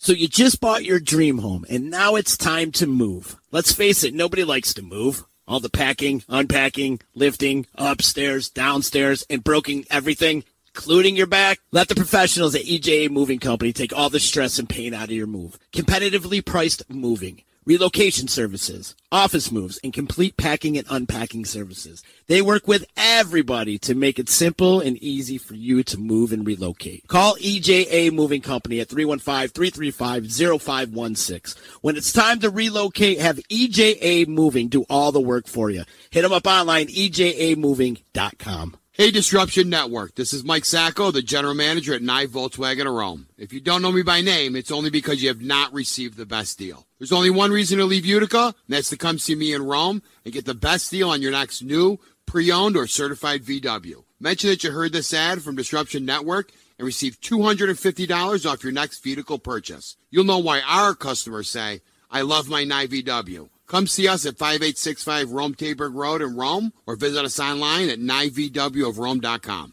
So you just bought your dream home, and now it's time to move. Let's face it, nobody likes to move. All the packing, unpacking, lifting, upstairs, downstairs, and broking everything, including your back. Let the professionals at EJA Moving Company take all the stress and pain out of your move. Competitively priced moving, relocation services, office moves, and complete packing and unpacking services. They work with everybody to make it simple and easy for you to move and relocate. Call EJA Moving Company at 315-335-0516. When it's time to relocate, have EJA Moving do all the work for you. Hit them up online, ejamoving.com. Hey, Disruption Network. This is Mike Sacco, the general manager at Nye Volkswagen of Rome. If you don't know me by name, it's only because you have not received the best deal. There's only one reason to leave Utica, and that's to come see me in Rome and get the best deal on your next new, pre-owned, or certified VW. Mention that you heard this ad from Disruption Network and receive $250 off your next vehicle purchase. You'll know why our customers say, I love my Nye VW. Come see us at 5865 Rome Taberg Road in Rome, or visit us online at nyvwofrome.com.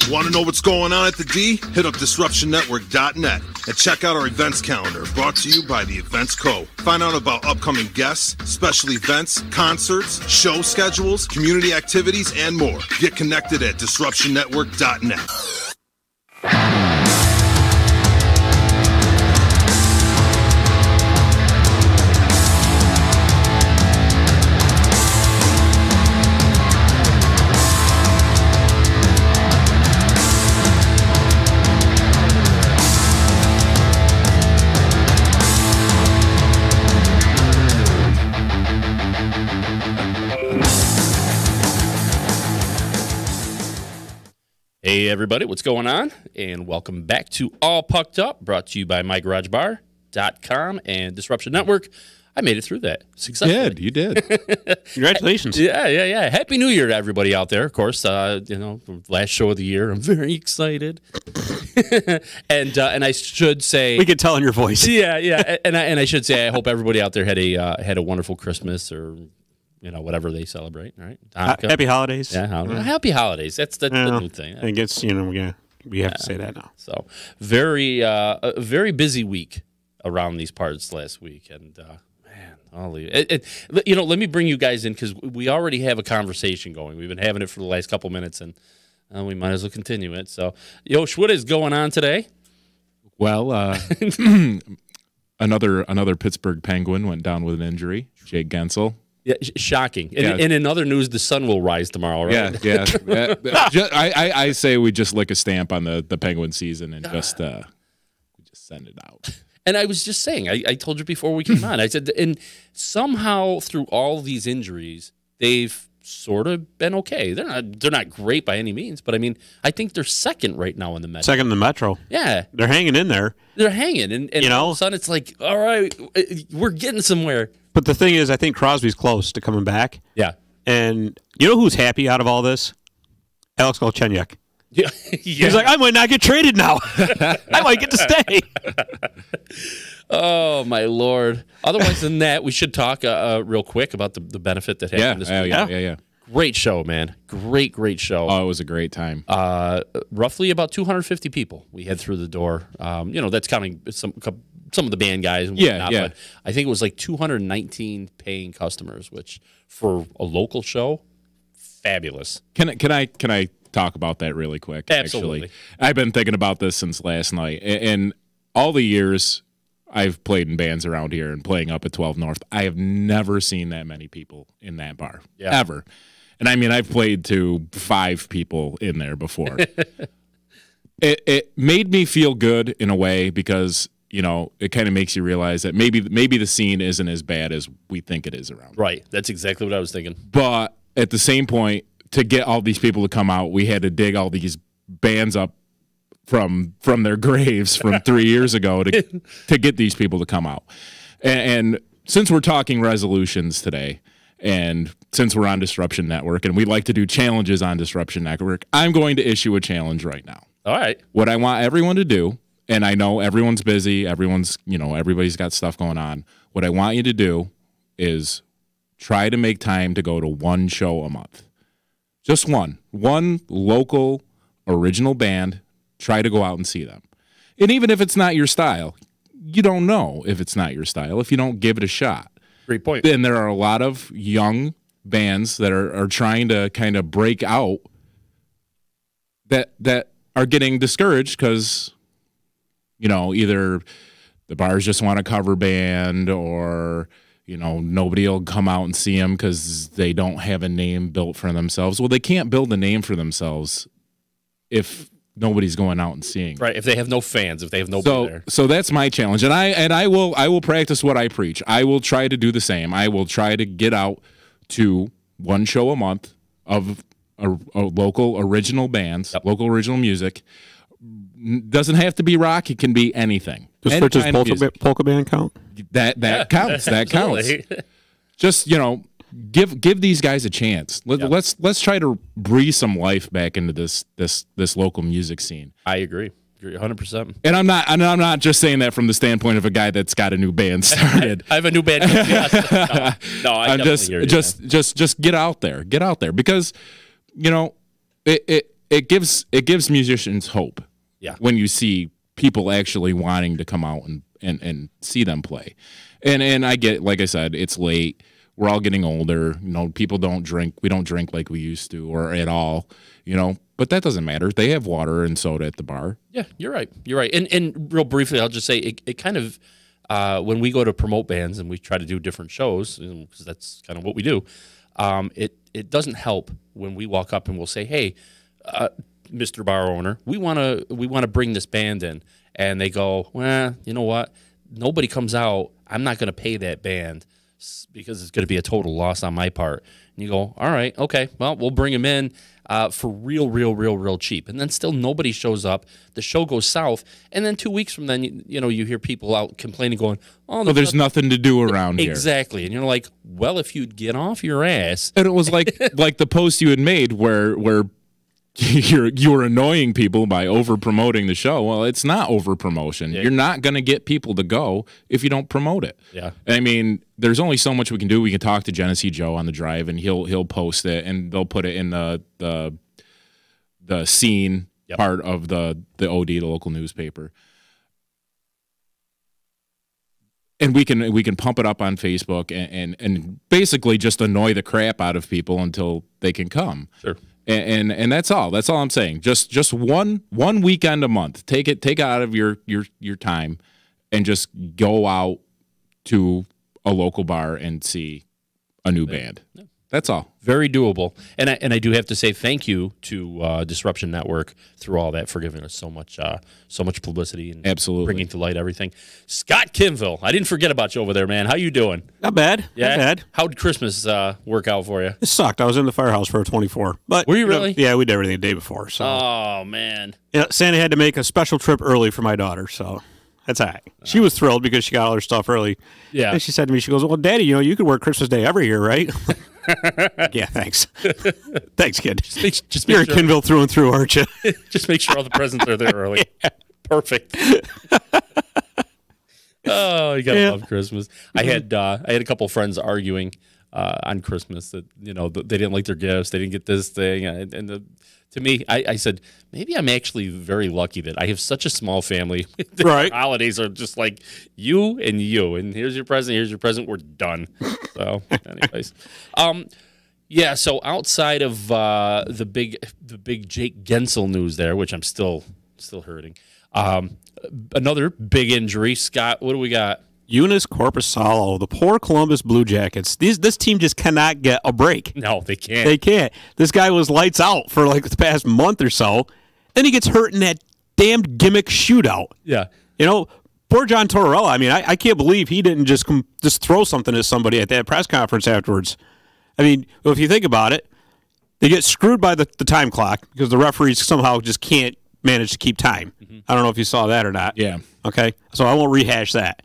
Want to know what's going on at the D? Hit up DisruptionNetwork.net and check out our events calendar, brought to you by the Events Co. Find out about upcoming guests, special events, concerts, show schedules, community activities, and more. Get connected at DisruptionNetwork.net. Hey everybody, what's going on? And welcome back to All Pucked Up, brought to you by MyGarageBar.com and Disruption Network. I made it through that successfully. You did. Congratulations. Yeah. Happy New Year to everybody out there. Of course, last show of the year. I'm very excited. and I should say, we could tell in your voice. Yeah. And I should say, I hope everybody out there had a wonderful Christmas, or whatever they celebrate. All right. Happy holidays. Yeah. Happy holidays. That's the new thing. I guess we have to say that now. So very very busy week around these parts last week, and I'll leave it. Let me bring you guys in, because we already have a conversation going. We've been having it for the last couple minutes, and we might as well continue it. So, Yosh, what is going on today? Well, another Pittsburgh Penguin went down with an injury. Jake Gensel. Yeah, shocking. And in other news, the sun will rise tomorrow, right? Yeah. I say we just lick a stamp on the Penguin season and just send it out. And I was just saying, I told you before we came on, I said, and somehow through all these injuries, they've sort of been okay. They're not great by any means, but I mean, I think they're second right now in the Metro. Second in the Metro. Yeah. They're hanging in there. They're hanging. And all of a sudden, it's like, all right, we're getting somewhere. But the thing is, I think Crosby's close to coming back. Yeah. And you know who's happy out of all this? Alex Galchenyuk. Yeah. He's like, I might not get traded now. I might get to stay. Oh, my Lord. Otherwise than that, we should talk real quick about the benefit that happened this week. Yeah. Great show, man. Great show. Oh, it was a great time. Roughly about 250 people we had through the door. That's counting some of the band guys and whatnot. Yeah. But I think it was like 219 paying customers, which for a local show, fabulous. Can I talk about that really quick? Absolutely. Actually, I've been thinking about this since last night, and all the years I've played in bands around here and playing up at 12 North, I have never seen that many people in that bar ever. And I mean, I've played to 5 people in there before. It made me feel good in a way, because it kind of makes you realize that maybe the scene isn't as bad as we think it is around. Right. That's exactly what I was thinking. But at the same point, to get all these people to come out, we had to dig all these bands up from their graves from 3 years ago to get these people to come out. And since we're talking resolutions today, and since we're on Disruption Network, and we like to do challenges on Disruption Network, I'm going to issue a challenge right now. All right. What I want everyone to do, and I know everyone's busy, everybody's got stuff going on. What I want you to do is try to make time to go to one show a month. Just one local original band. Try to go out and see them. And even if it's not your style, you don't know if it's not your style if you don't give it a shot. Great point. And there are a lot of young bands that are trying to kind of break out that are getting discouraged because, either the bars just want a cover band or, nobody will come out and see them because they don't have a name built for themselves. Well, they can't build a name for themselves if nobody's going out and seeing. Right. If they have no fans, if they have nobody there. So that's my challenge. And I will practice what I preach. I will try to do the same. I will try to get out to one show a month of a local original bands, local original music. Doesn't have to be rock. It can be anything. Does Fritch's polka band count? That counts. That counts. Just give these guys a chance. Let's try to breathe some life back into this local music scene. I agree. You're 100%. And I'm not just saying that from the standpoint of a guy that's got a new band started. I have a new band. No, I definitely hear you. Just get out there. Get out there because it gives musicians hope. Yeah. When you see people actually wanting to come out and see them play. And I get, like I said, it's late. We're all getting older. People don't drink. We don't drink like we used to or at all, but that doesn't matter. They have water and soda at the bar. Yeah, you're right. You're right. And real briefly, I'll just say it kind of, when we go to promote bands and we try to do different shows, because that's kind of what we do, it doesn't help when we walk up and we'll say, hey, Mr. Bar Owner, we want to bring this band in. And they go, well, you know what? Nobody comes out. I'm not going to pay that band because it's going to be a total loss on my part. And you go, all right, okay, well, we'll bring them in for real cheap. And then still nobody shows up. The show goes south. And then 2 weeks from then, you hear people out complaining going, oh, there's nothing to do around here. Exactly. And you're like, well, if you'd get off your ass. And it was like the post you had made where you were annoying people by over promoting the show. Well, it's not over promotion. Yeah. You're not going to get people to go if you don't promote it. Yeah. I mean, there's only so much we can do. We can talk to Genesee Joe on the drive, and he'll post it, and they'll put it in the scene part of the OD, the local newspaper. And we can pump it up on Facebook and basically just annoy the crap out of people until they can come. Sure. And that's all. That's all I'm saying. Just one weekend a month. Take it out of your time, and just go out to a local bar and see a new band. Yeah. That's all. Very doable. And I do have to say thank you to Disruption Network through all that for giving us so much publicity and absolutely bringing to light everything. Scott Kimville, I didn't forget about you over there, man. How you doing? Not bad. Yeah? Not bad. How did Christmas work out for you? It sucked. I was in the firehouse for a 24. But were you really? Yeah, we did everything the day before. So. Oh man. Yeah, Santa had to make a special trip early for my daughter, so. That's all right. She was thrilled because she got all her stuff early. Yeah. And she said to me, she goes, well, Daddy, you could work Christmas Day every year, right? Yeah, thanks. Thanks, kid. Just You're sure. a Kinville through and through, aren't you? Just make sure all the presents are there early. Yeah. Perfect. Oh, you gotta love Christmas. I had a couple friends arguing on Christmas that they didn't like their gifts, they didn't get this thing, to me, I said, maybe I'm actually very lucky that I have such a small family. Right. Holidays are just like you, and here's your present, we're done. So, anyways. Yeah, so outside of the big Jake Gensel news there, which I'm still hurting. Another big injury. Scott, what do we got? Eunice Corpusalo, the poor Columbus Blue Jackets. This team just cannot get a break. No, they can't. They can't. This guy was lights out for like the past month or so. Then he gets hurt in that damned gimmick shootout. Yeah. Poor John Tortorella. I mean, I can't believe he didn't just throw something at somebody at that press conference afterwards. I mean, if you think about it, they get screwed by the time clock because the referees somehow just can't manage to keep time. Mm-hmm. I don't know if you saw that or not. Yeah. Okay. So I won't rehash that.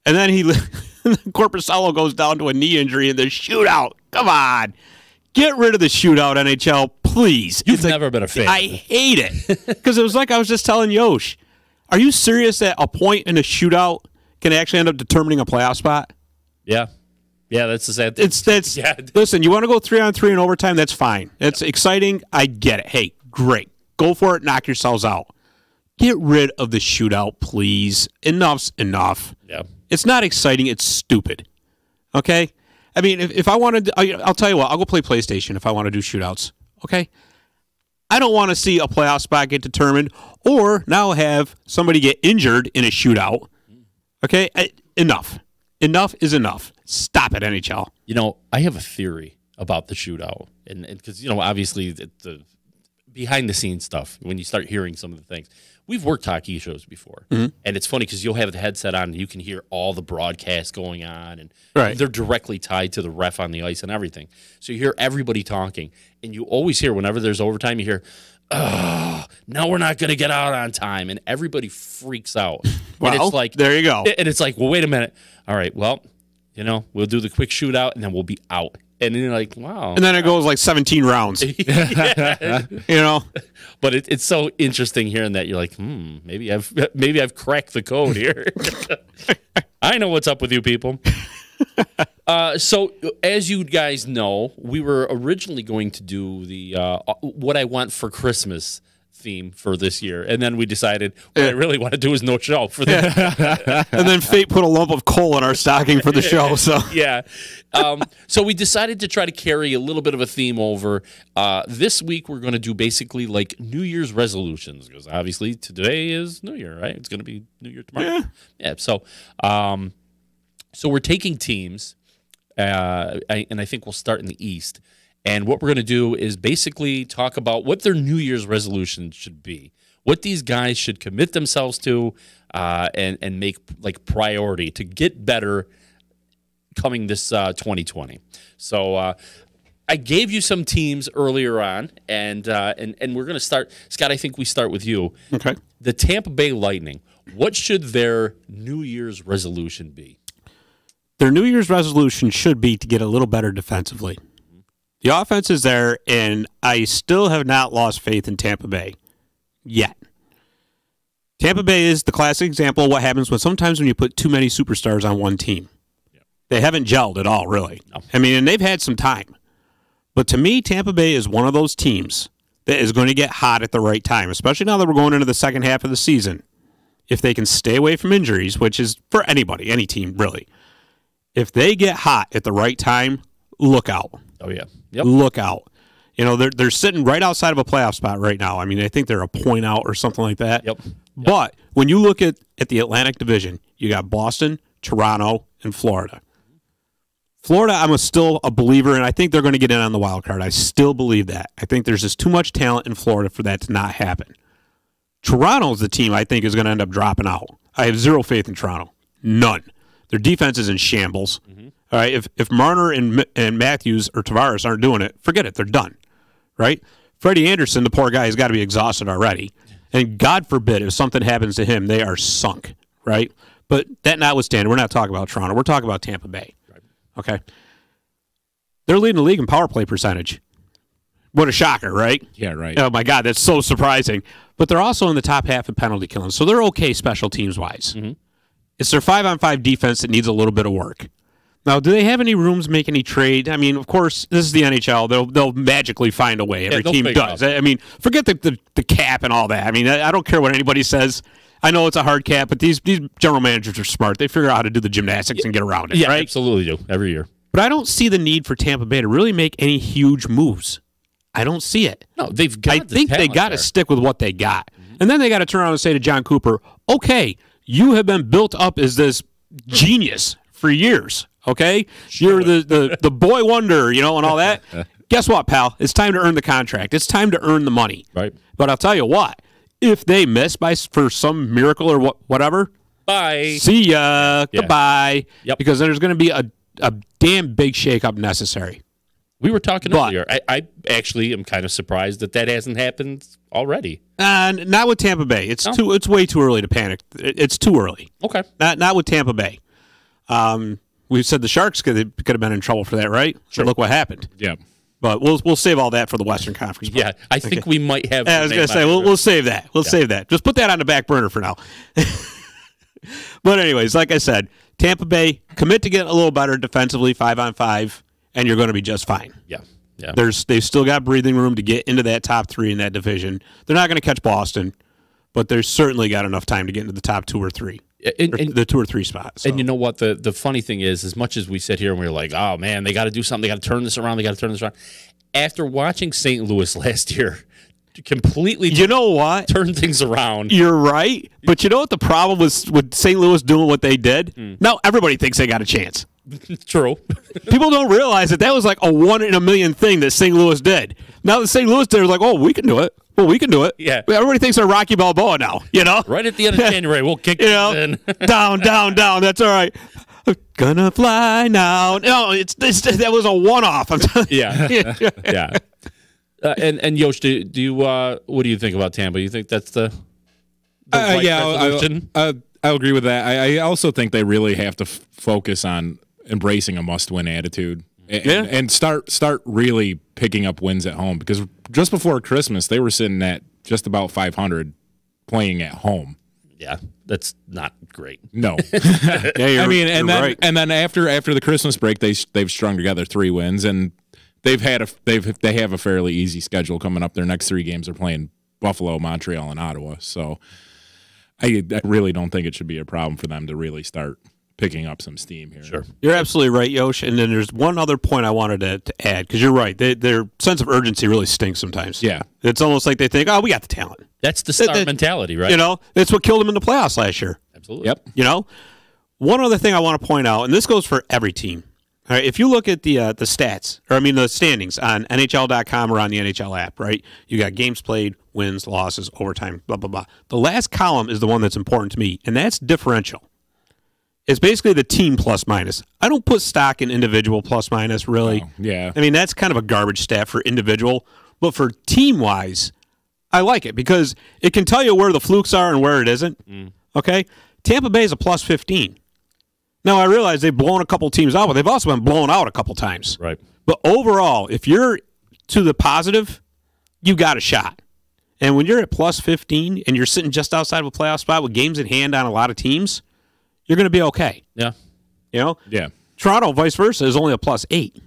And then Corpusalo goes down to a knee injury in the shootout. Come on. Get rid of the shootout, NHL, please. You've never been a fan. I hate it. Because it was like I was just telling Yosh, are you serious that a point in a shootout can actually end up determining a playoff spot? Yeah. Yeah, that's the sad thing. Listen, you want to go 3-on-3 in overtime, that's fine. It's exciting. I get it. Hey, great. Go for it. Knock yourselves out. Get rid of the shootout, please. Enough's enough. Yeah. It's not exciting. It's stupid. Okay? I mean, if I wanted, I'll tell you what, I'll go play PlayStation if I want to do shootouts. Okay? I don't want to see a playoff spot get determined or now have somebody get injured in a shootout. Okay? Enough. Enough is enough. Stop it, NHL. You know, I have a theory about the shootout. And because, you know, obviously the behind the scenes stuff, when you start hearing some of the things. We've worked hockey shows before, and it's funny because you'll have the headset on and you can hear all the broadcasts going on, and they're directly tied to the ref on the ice and everything. So you hear everybody talking, and you always hear, whenever there's overtime, you hear, "Oh, no, we're not going to get out on time," and everybody freaks out. Well, and it's like, there you go. And it's like, well, wait a minute. All right, well, you know, we'll do the quick shootout, and then we'll be out. And then you're like, wow. And then it goes like 17 rounds. Yeah. You know? But it's so interesting hearing that. You're like, maybe I've cracked the code here. I know what's up with you people. So as you guys know, we were originally going to do the what I want for Christmas theme for this year, and then we decided what I really want to do is no show for the And then fate put a lump of coal in our stocking for the show. So yeah, so we decided to try to carry a little bit of a theme over. This week we're going to do basically like New Year's resolutions, because obviously today is New Year, right? It's going to be New Year tomorrow. Yeah. So we're taking teams, and I think we'll start in the East. And what we're going to do is basically talk about what their New Year's resolution should be, what these guys should commit themselves to, and make like priority to get better coming this 2020. So I gave you some teams earlier on, and we're going to start. Scott, I think we start with you. Okay. The Tampa Bay Lightning. What should their New Year's resolution be? Their New Year's resolution should be to get a little better defensively. The offense is there, and I still have not lost faith in Tampa Bay yet. Tampa Bay is the classic example of what happens when you put too many superstars on one team. Yeah. They haven't gelled at all, really. No. I mean, and they've had some time. But to me, Tampa Bay is one of those teams that is going to get hot at the right time, especially now that we're going into the second half of the season. If they can stay away from injuries, which is for anybody, any team, really. If they get hot at the right time, look out. Oh, yeah. Yep. Look out. You know, they're sitting right outside of a playoff spot right now. I mean, I think they're a point out or something like that. Yep. But when you look at the Atlantic Division, you got Boston, Toronto, and Florida. Florida, I'm still a believer, and I think they're going to get in on the wild card. I still believe that. I think there's just too much talent in Florida for that to not happen. Toronto's the team I think is going to end up dropping out. I have zero faith in Toronto. None. Their defense is in shambles. Mm-hmm. All right, if Marner and Matthews or Tavares aren't doing it, forget it. They're done, right? Freddie Anderson, the poor guy, has got to be exhausted already. And God forbid if something happens to him, they are sunk, right? But that notwithstanding, we're not talking about Toronto. We're talking about Tampa Bay, okay? They're leading the league in power play percentage. What a shocker, right? Yeah, right. Oh, my God, that's so surprising. But they're also in the top half of penalty killing, so they're okay special teams-wise. Mm-hmm. It's their 5-on-5 defense that needs a little bit of work. Now, do they have any rooms to make any trade? I mean, of course, this is the NHL. They'll magically find a way. Every team does. I mean, forget the cap and all that. I mean, I don't care what anybody says. I know it's a hard cap, but these general managers are smart. They figure out how to do the gymnastics and get around it, right? Absolutely do, every year. But I don't see the need for Tampa Bay to really make any huge moves. I don't see it. No, they've got I think they got to stick with what they got. Mm-hmm. And then they got to turn around and say to John Cooper, okay, you have been built up as this genius for years. Okay, you're the boy wonder, you know, and all that. Guess what, pal? It's time to earn the contract. It's time to earn the money. Right. But I'll tell you what: if they miss for some miracle or whatever, bye. See ya. Yeah. Goodbye. Yep. Because there's going to be a damn big shakeup necessary. We were talking earlier. I actually am kind of surprised that hasn't happened already. Not with Tampa Bay. It's way too early to panic. It's too early. Okay. Not with Tampa Bay. We said the Sharks could have been in trouble for that, right? Sure. But look what happened. Yeah. But we'll save all that for the Western Conference. Yeah, I think we might have. I was going to say we'll save that. We'll save that. Just put that on the back burner for now. But anyways, like I said, Tampa Bay commit to get a little better defensively, 5-on-5, and you're going to be just fine. Yeah. Yeah. They've still got breathing room to get into that top 3 in that division. They're not going to catch Boston, but they've certainly got enough time to get into the top 2 or 3. The 2 or 3 spots. So. And you know what? The funny thing is, as much as we sit here and we're like, oh, man, they got to do something. They got to turn this around. After watching St. Louis last year, completely you know what? turn things around. You're right. But you know what the problem was with St. Louis doing what they did? Now everybody thinks they got a chance. True. People don't realize that was like a 1 in a million thing that St. Louis did. Now that St. Louis did, they're like, oh, we can do it. Well, we can do it. Yeah. Everybody thinks they're Rocky Balboa now, Right at the end of January, we'll kick in. down. That's all right. Gonna fly now. No, that was a one-off. Yeah. Yeah. And Yosh, do you what do you think about Tampa? You think that's the right resolution? I'll agree with that. I also think they really have to focus on embracing a must-win attitude and start really picking up wins at home, because just before Christmas they were sitting at just about 500 playing at home. Yeah, that's not great. No, I mean, and then after the Christmas break they've strung together 3 wins, and they have a fairly easy schedule coming up. Their next 3 games are playing Buffalo, Montreal, and Ottawa. So I really don't think it should be a problem for them to really start picking up some steam here. Sure. You're absolutely right, Yosh. And then there's one other point I wanted to add, because you're right. Their sense of urgency really stinks sometimes. Yeah. It's almost like they think, oh, we got the talent. That's the star mentality, right? It's what killed them in the playoffs last year. Absolutely. Yep. One other thing I want to point out, and this goes for every team. All right, if you look at the stats, the standings on NHL.com or on the NHL app, right? You got games played, wins, losses, overtime, blah, blah, blah. The last column is the one that's important to me, and that's differential. It's basically the team plus minus. I don't put stock in individual plus minus, really. Oh, yeah. I mean, that's kind of a garbage stat for individual, but for team-wise, I like it because it can tell you where the flukes are and where it isn't. Okay? Tampa Bay is a plus 15. Now, I realize they've blown a couple teams out, but they've also been blown out a couple times. Right. But overall, if you're to the positive, you got a shot. And when you're at plus 15 and you're sitting just outside of a playoff spot with games in hand on a lot of teams, you're going to be okay. Yeah. Yeah. Toronto, vice versa, is only a plus 8.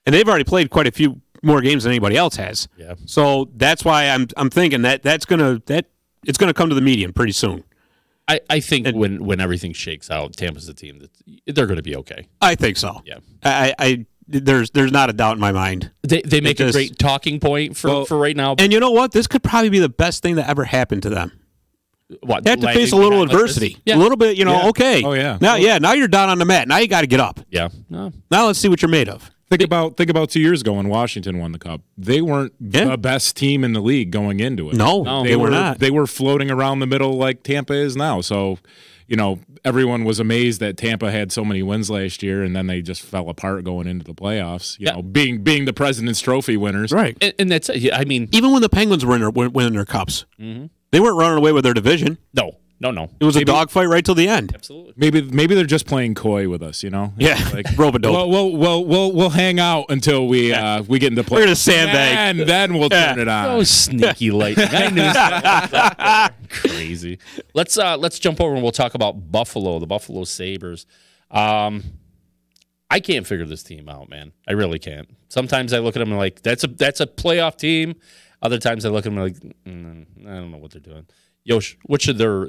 And they've already played quite a few more games than anybody else has. Yeah. So that's why I'm thinking it's going to come to the median pretty soon. I think when everything shakes out, Tampa's the team that they're going to be okay. I think so. Yeah. There's not a doubt in my mind. They make a great talking point for right now. And you know what? This could probably be the best thing that ever happened to them. What, they have to face a little adversity. Yeah. A little bit, okay. Oh, yeah. Now you're down on the mat. Now you got to get up. Yeah. No. Now let's see what you're made of. Think about 2 years ago when Washington won the Cup. They weren't the best team in the league going into it. No, they were not. They were floating around the middle like Tampa is now. So, everyone was amazed that Tampa had so many wins last year, and then they just fell apart going into the playoffs. You know, being the President's Trophy winners, right? And that's I mean, even when the Penguins were winning their cups, they weren't running away with their division. No. It was a dogfight right till the end. Absolutely. Maybe they're just playing coy with us, Yeah, like rope-a-dope. We'll hang out until we get into play. We're gonna sandbag, and then we'll turn it on. Oh, sneaky lightning! I knew crazy. Let's jump over and we'll talk about Buffalo, the Buffalo Sabres. I can't figure this team out, man. I really can't. Sometimes I look at them and like that's a playoff team. Other times I look at them and like I don't know what they're doing. Yosh, what should their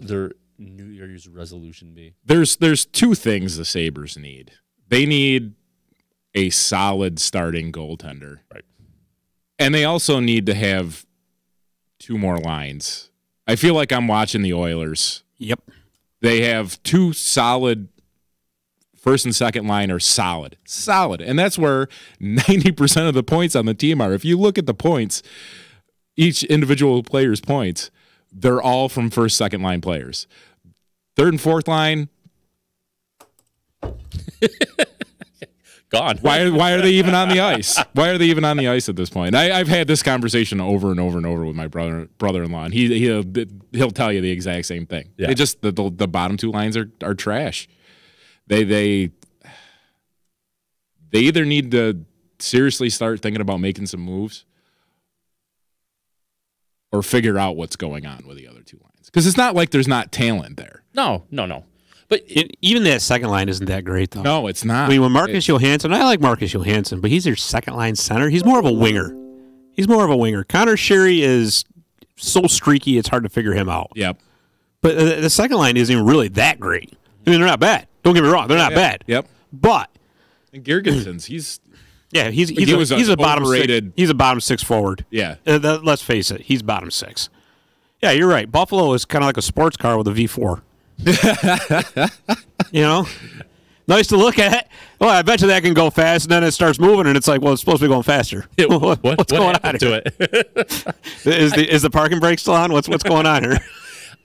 New Year's resolution be? There's 2 things the Sabres need. They need a solid starting goaltender. Right. And they also need to have 2 more lines. I feel like I'm watching the Oilers. Yep. They have 2 solid first and second line are solid. And that's where 90% of the points on the team are. If you look at the points, each individual player's points, they're all from first, second line players. Third and fourth line, gone. Why are they even on the ice? Why are they even on the ice at this point? I've had this conversation over and over and over with my brother-in-law, and he'll tell you the exact same thing. Yeah. They just the bottom 2 lines are trash. They either need to seriously start thinking about making some moves, or figure out what's going on with the other 2 lines. Because it's not like there's not talent there. No. But even that second line isn't that great, though. No, it's not. I mean, when Marcus Johansson, I like Marcus Johansson, but he's their second line center. He's more of a winger. Connor Sheary is so streaky, it's hard to figure him out. Yep. But the second line isn't even really that great. I mean, they're not bad. Don't get me wrong, they're not bad. Yep. But and Girgensons, he's a bottom overrated. He's a bottom 6 forward. Yeah. Let's face it, he's bottom 6. Yeah, you're right. Buffalo is kind of like a sports car with a V4. You know, nice to look at. Well, I bet you that can go fast, and then it starts moving, and it's like, well, it's supposed to be going faster. What's going on to it? Is the parking brake still on? What's going on here?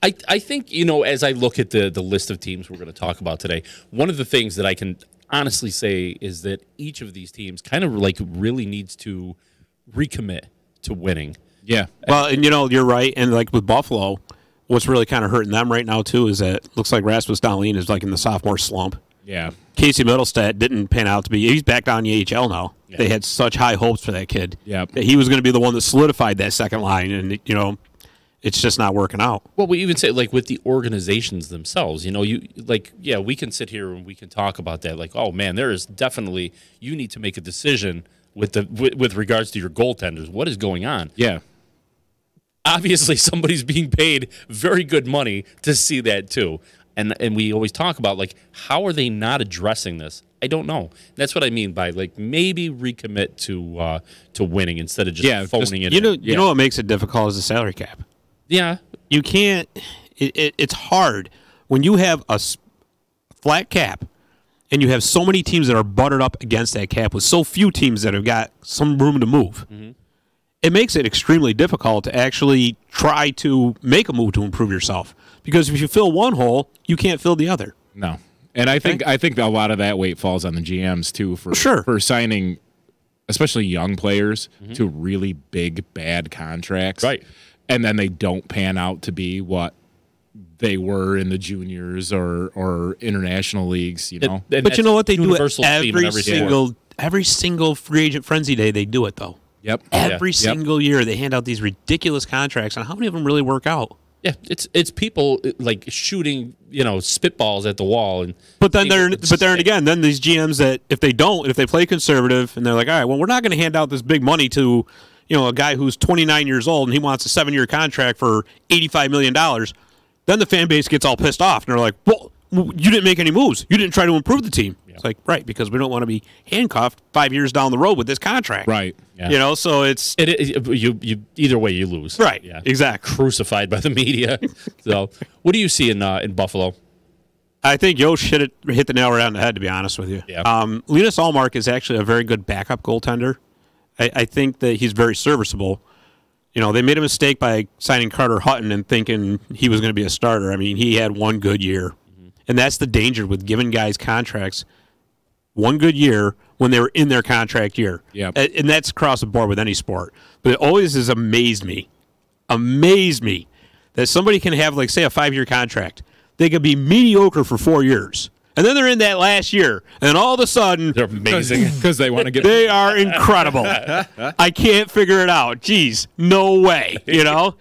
I think, as I look at the list of teams we're going to talk about today, one of the things that I can honestly say is that each of these teams kind of like really needs to recommit to winning. Yeah. Well, and you're right. And like with Buffalo, what's really kind of hurting them right now too is that it looks like Rasmus Dahlin is like in the sophomore slump. Yeah. Casey Middlestat didn't pan out to be. He's back down in the AHL now. Yeah. They had such high hopes for that kid. Yeah. That he was going to be the one that solidified that second line, and it's just not working out. Well, we even say like with the organizations themselves, we can sit here and we can talk about that. Like, oh man, there is definitely, you need to make a decision with regards to your goaltenders. What is going on? Yeah. Obviously, somebody's being paid very good money to see that too. And we always talk about, like, how are they not addressing this? I don't know. That's what I mean by, like, maybe recommit to winning instead of just phoning it in. You know what makes it difficult is the salary cap. Yeah. You can't it's hard when you have a flat cap and you have so many teams that are buttered up against that cap with so few teams that have got some room to move. Mm-hmm. It makes it extremely difficult to actually try to make a move to improve yourself. Because if you fill one hole, you can't fill the other. No. And I think a lot of that weight falls on the GMs too for signing especially young players to really big bad contracts. Right. And then they don't pan out to be what they were in the juniors or international leagues, But you know what, they do it every every single free agent frenzy day, they do it though. Yep. Every single year they hand out these ridiculous contracts, and how many of them really work out? Yeah, it's people like shooting, spitballs at the wall, and then these GMs that if they play conservative and they're like, all right, well, we're not going to hand out this big money to, a guy who's 29 years old and he wants a 7-year contract for $85 million. Then the fan base gets all pissed off and they're like, well, you didn't make any moves. You didn't try to improve the team. Yeah. It's like, right, because we don't want to be handcuffed 5 years down the road with this contract. Right. Yeah. So it's you either way you lose. Right. Yeah. Exactly. Crucified by the media. So, what do you see in Buffalo? I think Yosh hit the nail right on the head, to be honest with you. Yeah. Linus Ullmark is actually a very good backup goaltender. I think that he's very serviceable. They made a mistake by signing Carter Hutton and thinking he was going to be a starter. I mean, he had one good year. And that's the danger with giving guys contracts one good year when they were in their contract year. Yep. And that's across the board with any sport. But it always has amazed me that somebody can have, like, say, a 5-year contract. They could be mediocre for 4 years. And then they're in that last year, and all of a sudden, they're amazing because they want to get. They are incredible. I can't figure it out. Jeez, no way. They're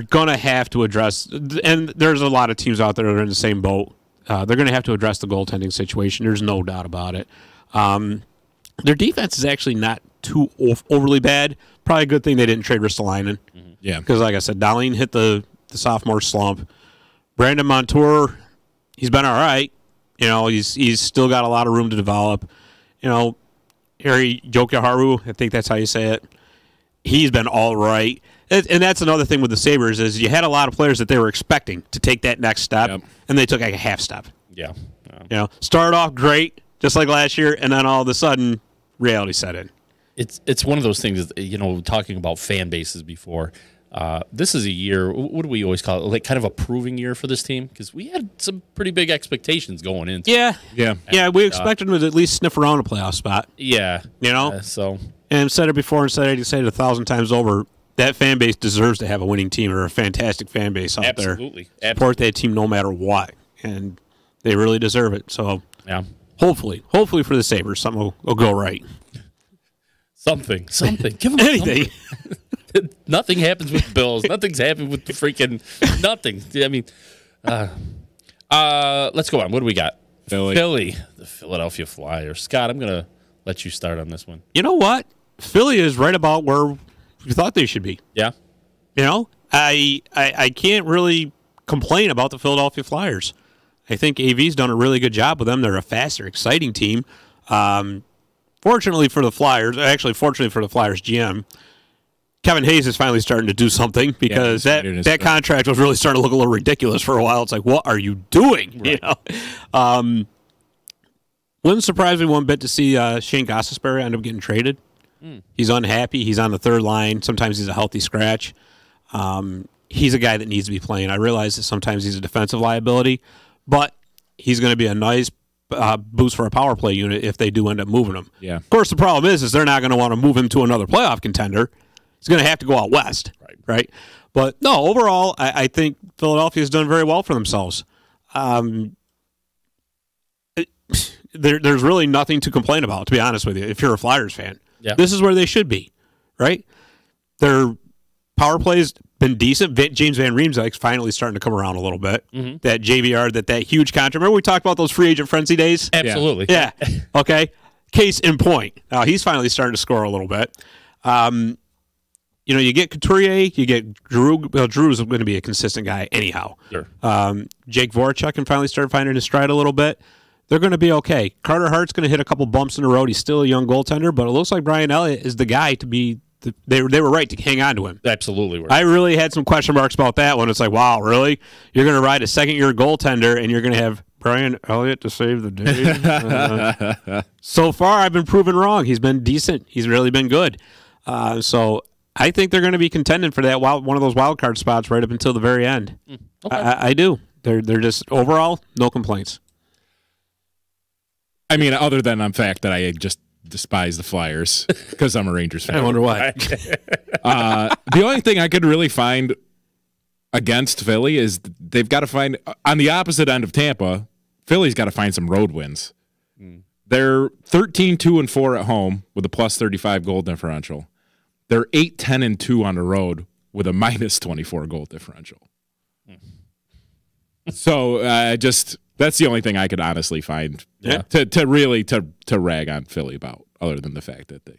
gonna have to address, and there's a lot of teams out there that are in the same boat. They're gonna have to address the goaltending situation. There's no doubt about it. Their defense is actually not too overly bad. Probably a good thing they didn't trade Ristolainen. Mm-hmm. Yeah, because like I said, Dahlin hit the sophomore slump. Brandon Montour. He's been all right. He's still got a lot of room to develop. Harry Jokiharju, I think that's how you say it. He's been all right. And that's another thing with the Sabres is you had a lot of players that they were expecting to take that next step, and they took like a half step. Yeah. Started off great, just like last year, and then all of a sudden, reality set in. It's one of those things, talking about fan bases before. This is a year, what do we always call it, like kind of a proving year for this team? Because we had some pretty big expectations going into it. Yeah, we expected them to at least sniff around a playoff spot. Yeah. And I've said it before and said it 1,000 times over, that fan base deserves to have a winning team or a fantastic fan base out there. Absolutely. Support that team no matter what. And they really deserve it. So hopefully for the Sabres, something will go right. Something. Give them anything. Nothing happens with Bills. Nothing's happened with the freaking nothing. I mean, let's go on. What do we got? Philly, the Philadelphia Flyers. Scott, I'm going to let you start on this one. You know what? Philly is right about where we thought they should be. Yeah. You know, I can't really complain about the Philadelphia Flyers. I think AV's done a really good job with them. They're a faster, exciting team. Fortunately for the Flyers GM, Kevin Hayes is finally starting to do something because that contract was really starting to look a little ridiculous for a while. It's like, what are you doing? Right. You know, wouldn't surprise me one bit to see Shane Gostisbehere end up getting traded. He's unhappy. He's on the third line. Sometimes he's a healthy scratch. He's a guy that needs to be playing. I realize that sometimes he's a defensive liability, but he's going to be a nice boost for a power play unit if they do end up moving him. Yeah. Of course, the problem is they're not going to want to move him to another playoff contender. He's going to have to go out west, right? But no, overall, I think Philadelphia's done very well for themselves. There's really nothing to complain about, to be honest with you, if you're a Flyers fan. Yeah. This is where they should be, right? Their power play's been decent. James Van Riemsdyk's finally starting to come around a little bit. Mm-hmm. That JVR, that huge contract. Remember we talked about those free agent frenzy days? Absolutely. Yeah. Okay. Case in point. He's finally starting to score a little bit. You know, you get Couturier, you get Drew. Well, Drew's going to be a consistent guy anyhow. Sure. Jake Voracek can finally start finding his stride a little bit. They're going to be okay. Carter Hart's going to hit a couple bumps in the road. He's still a young goaltender, but it looks like Brian Elliott is the guy to be. They were right to hang on to him. Absolutely right. I really had some question marks about that one. It's like, wow, really? You're going to ride a second-year goaltender, and you're going to have Brian Elliott to save the day? So far, I've been proven wrong. He's been decent. He's really been good. So I think they're going to be contending for that one of those wild card spots right up until the very end. Okay. I do. They're just overall no complaints. I mean, other than the fact that I just despise the Flyers because I'm a Rangers fan. I wonder why. The only thing I could really find against Philly is they've got to find on the opposite end of Tampa. Philly's got to find some road wins. They're 13-2-4 at home with a +35 goal differential. They're 8-10-2 on the road with a -24 goal differential. So that's the only thing I could honestly find to really rag on Philly about, other than the fact that the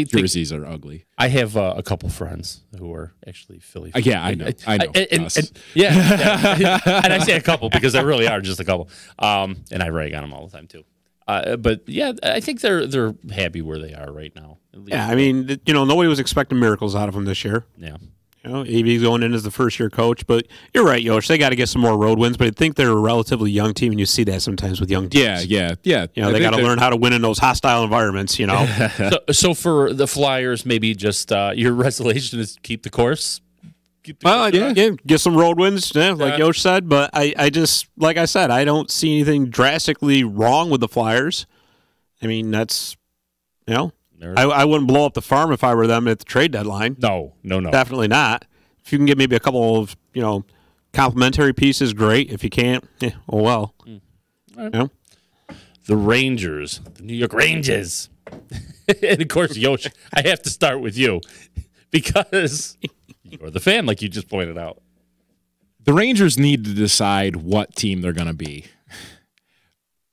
jerseys are ugly. I have a couple friends who are actually Philly fans. Yeah, I know. And yeah. And I say a couple because there really are just a couple. And I rag on them all the time too. But yeah, I think they're happy where they are right now. Yeah, I mean, nobody was expecting miracles out of them this year. Yeah. AV's going in as the first-year coach, but you're right, Yosh. They got to get some more road wins, but I think they're a relatively young team, and you see that sometimes with young teams. Yeah. They got to learn how to win in those hostile environments, So for the Flyers, maybe just your resolution is keep the course? Get some road wins, like Yosh said, but I just, like I said, I don't see anything drastically wrong with the Flyers. I mean, that's, I wouldn't blow up the farm if I were them at the trade deadline. No. Definitely not. If you can get maybe a couple of, complimentary pieces, great. If you can't, oh well. Right. The Rangers, the New York Rangers. And, of course, Yosh, I have to start with you because you're the fan, like you just pointed out. The Rangers need to decide what team they're going to be.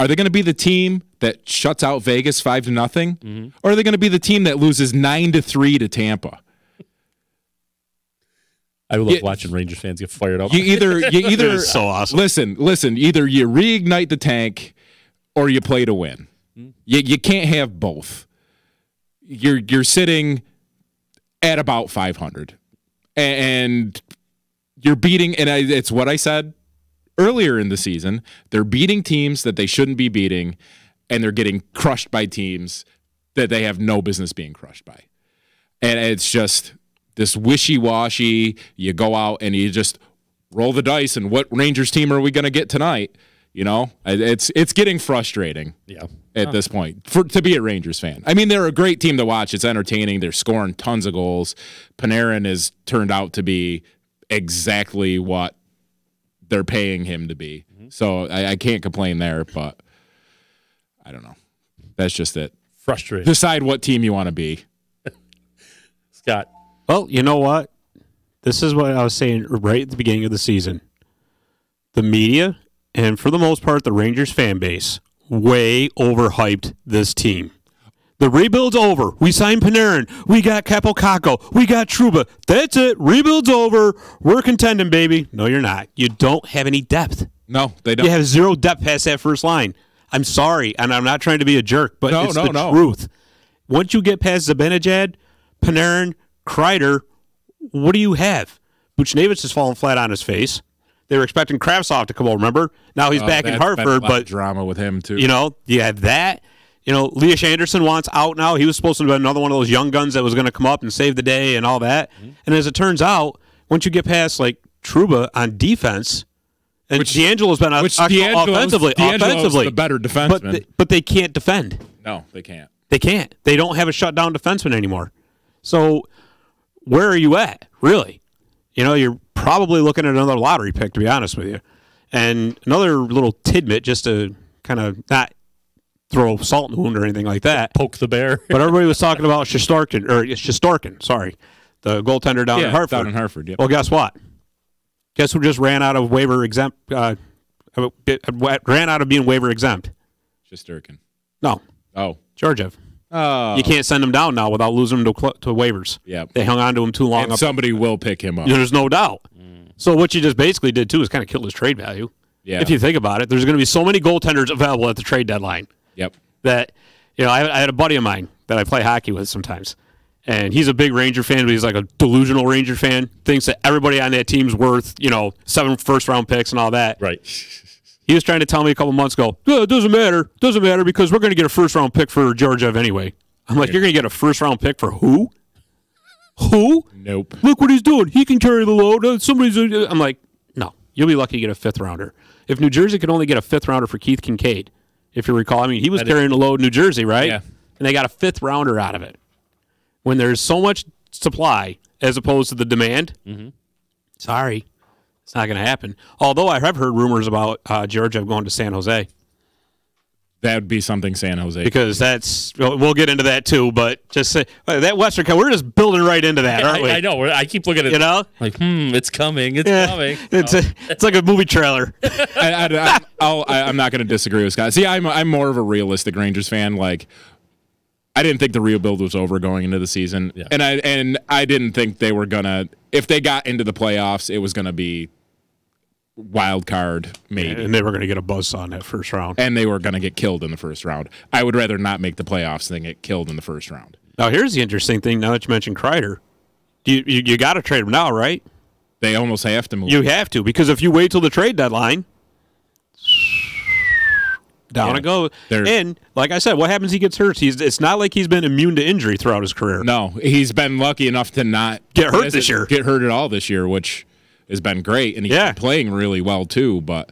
Are they going to be the team that shuts out Vegas 5-0, or are they going to be the team that loses 9-3 to Tampa? I love watching Rangers fans get fired up. You either so awesome. Listen. Either you reignite the tank, or you play to win. You can't have both. You're sitting at about 500, and you're beating. And it's what I said earlier in the season. They're beating teams that they shouldn't be beating, and they're getting crushed by teams that they have no business being crushed by. And it's just this wishy-washy, you go out and you just roll the dice, and what Rangers team are we going to get tonight? It's getting frustrating at this point to be a Rangers fan. I mean, they're a great team to watch. It's entertaining. They're scoring tons of goals. Panarin has turned out to be exactly what they're paying him to be. So I can't complain there, but I don't know. That's just it. Frustrating. Decide what team you want to be. Scott. Well, you know what? This is what I was saying right at the beginning of the season. The media, and for the most part, the Rangers fan base, way overhyped this team. The rebuild's over. We signed Panarin. We got Capocacco. We got Trouba. That's it. Rebuild's over. We're contending, baby. No, you're not. You don't have any depth. No, they don't. You have zero depth past that first line. I'm sorry, and I'm not trying to be a jerk, but it's the truth. Once you get past Zibanejad, Panarin, Kreider, what do you have? Buchnevich has fallen flat on his face. They were expecting Kravtsov to come over, remember? Now he's back in Hartford, but drama with him too. You have that. Elias Anderson wants out now. He was supposed to be another one of those young guns that was going to come up and save the day and all that. Mm-hmm. And as it turns out, once you get past like Trouba on defense, and D'Angelo's been offensively the better defenseman, but they can't defend. No, they can't. They can't. They don't have a shutdown defenseman anymore. So where are you at, really? You're probably looking at another lottery pick, to be honest with you. And another little tidbit, just to kind of not throw salt in the wound or anything like that. Poke the bear. But everybody was talking about Shesterkin, sorry, the goaltender down in Hartford. Down in Hartford, yep. Well, guess what? Guess who just ran out of waiver exempt? Ran out of being waiver exempt. Shesterkin. No. Oh. Georgiev. Oh. You can't send him down now without losing him to waivers. Yeah. They hung on to him too long. And somebody will pick him up. There's no doubt. So what you just basically did, too, is kind of kill his trade value. Yeah. If you think about it, there's going to be so many goaltenders available at the trade deadline. Yep. That, I had a buddy of mine that I play hockey with sometimes. And he's a big Ranger fan, but he's like a delusional Ranger fan. Thinks that everybody on that team's worth, 7 first-round picks and all that. Right. He was trying to tell me a couple months ago, it doesn't matter. Doesn't matter because we're going to get a first-round pick for Georgiev anyway. I'm like, You're going to get a first-round pick for who? Who? Nope. Look what he's doing. He can carry the load. I'm like, no. You'll be lucky to get a fifth-rounder. If New Jersey could only get a fifth-rounder for Keith Kincaid, if you recall. I mean, he was carrying the load in New Jersey, right? Yeah. And they got a fifth-rounder out of it. When there's so much supply as opposed to the demand, sorry, it's not going to happen. Although I have heard rumors about Georgiev going to San Jose. That would be something San Jose. Because we'll get into that too, but just say, that Western, we're just building right into that, aren't we? I know. I keep looking at it. Like, it's coming. It's coming. It's like a movie trailer. I'm not going to disagree with Scott. See, I'm more of a realistic Rangers fan. Like, I didn't think the rebuild was over going into the season, and I didn't think they were gonna. If they got into the playoffs, it was gonna be wild card maybe, and they were gonna get a buzzsaw in that first round, and they were gonna get killed in the first round. I would rather not make the playoffs than get killed in the first round. Now, here's the interesting thing. Now that you mentioned Kreider, you got to trade him now, right? They almost have to move. You have to, because if you wait till the trade deadline. Down it goes. And, like I said, what happens if he gets hurt? It's not like he's been immune to injury throughout his career. No, he's been lucky enough to not get hurt this year. Get hurt at all this year, which has been great. And he's been playing really well, too. But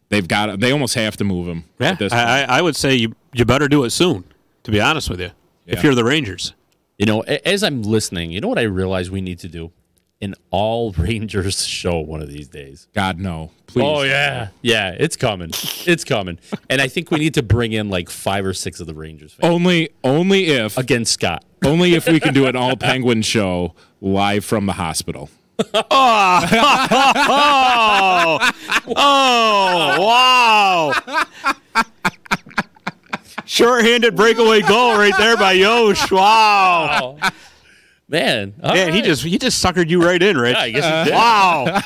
they almost have to move him at this point. I would say you better do it soon, to be honest with you, if you're the Rangers. As I'm listening, you know what I realize we need to do? An all Rangers show one of these days. God, no. Please. Oh, yeah. Yeah, it's coming. It's coming. And I think we need to bring in like 5 or 6 of the Rangers fans. Only if. Against Scott. Only if we can do an all Penguin show live from the hospital. Wow. Short-handed breakaway goal right there by Yosh. Wow. Man, right. he just suckered you right in, Rich. Yeah, I guess he did. Wow.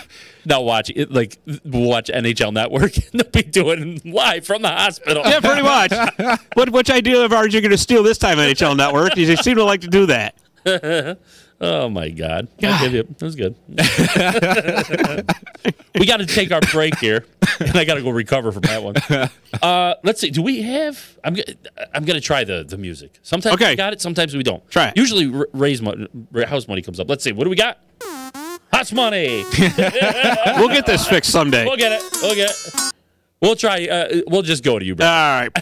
Now watch NHL Network and they'll be doing it live from the hospital. Yeah, pretty much. Which idea of ours you're going to steal this time, NHL Network? You seem to like to do that. Oh my God! That was good. We got to take our break here, and I got to go recover from that one. Let's see. Do we have? I'm gonna try the music. Sometimes we got it. Sometimes we don't. Try it. Usually, house money comes up. Let's see. What do we got? House money. We'll get this fixed someday. We'll get it. We'll try. We'll just go to you, bro. All right.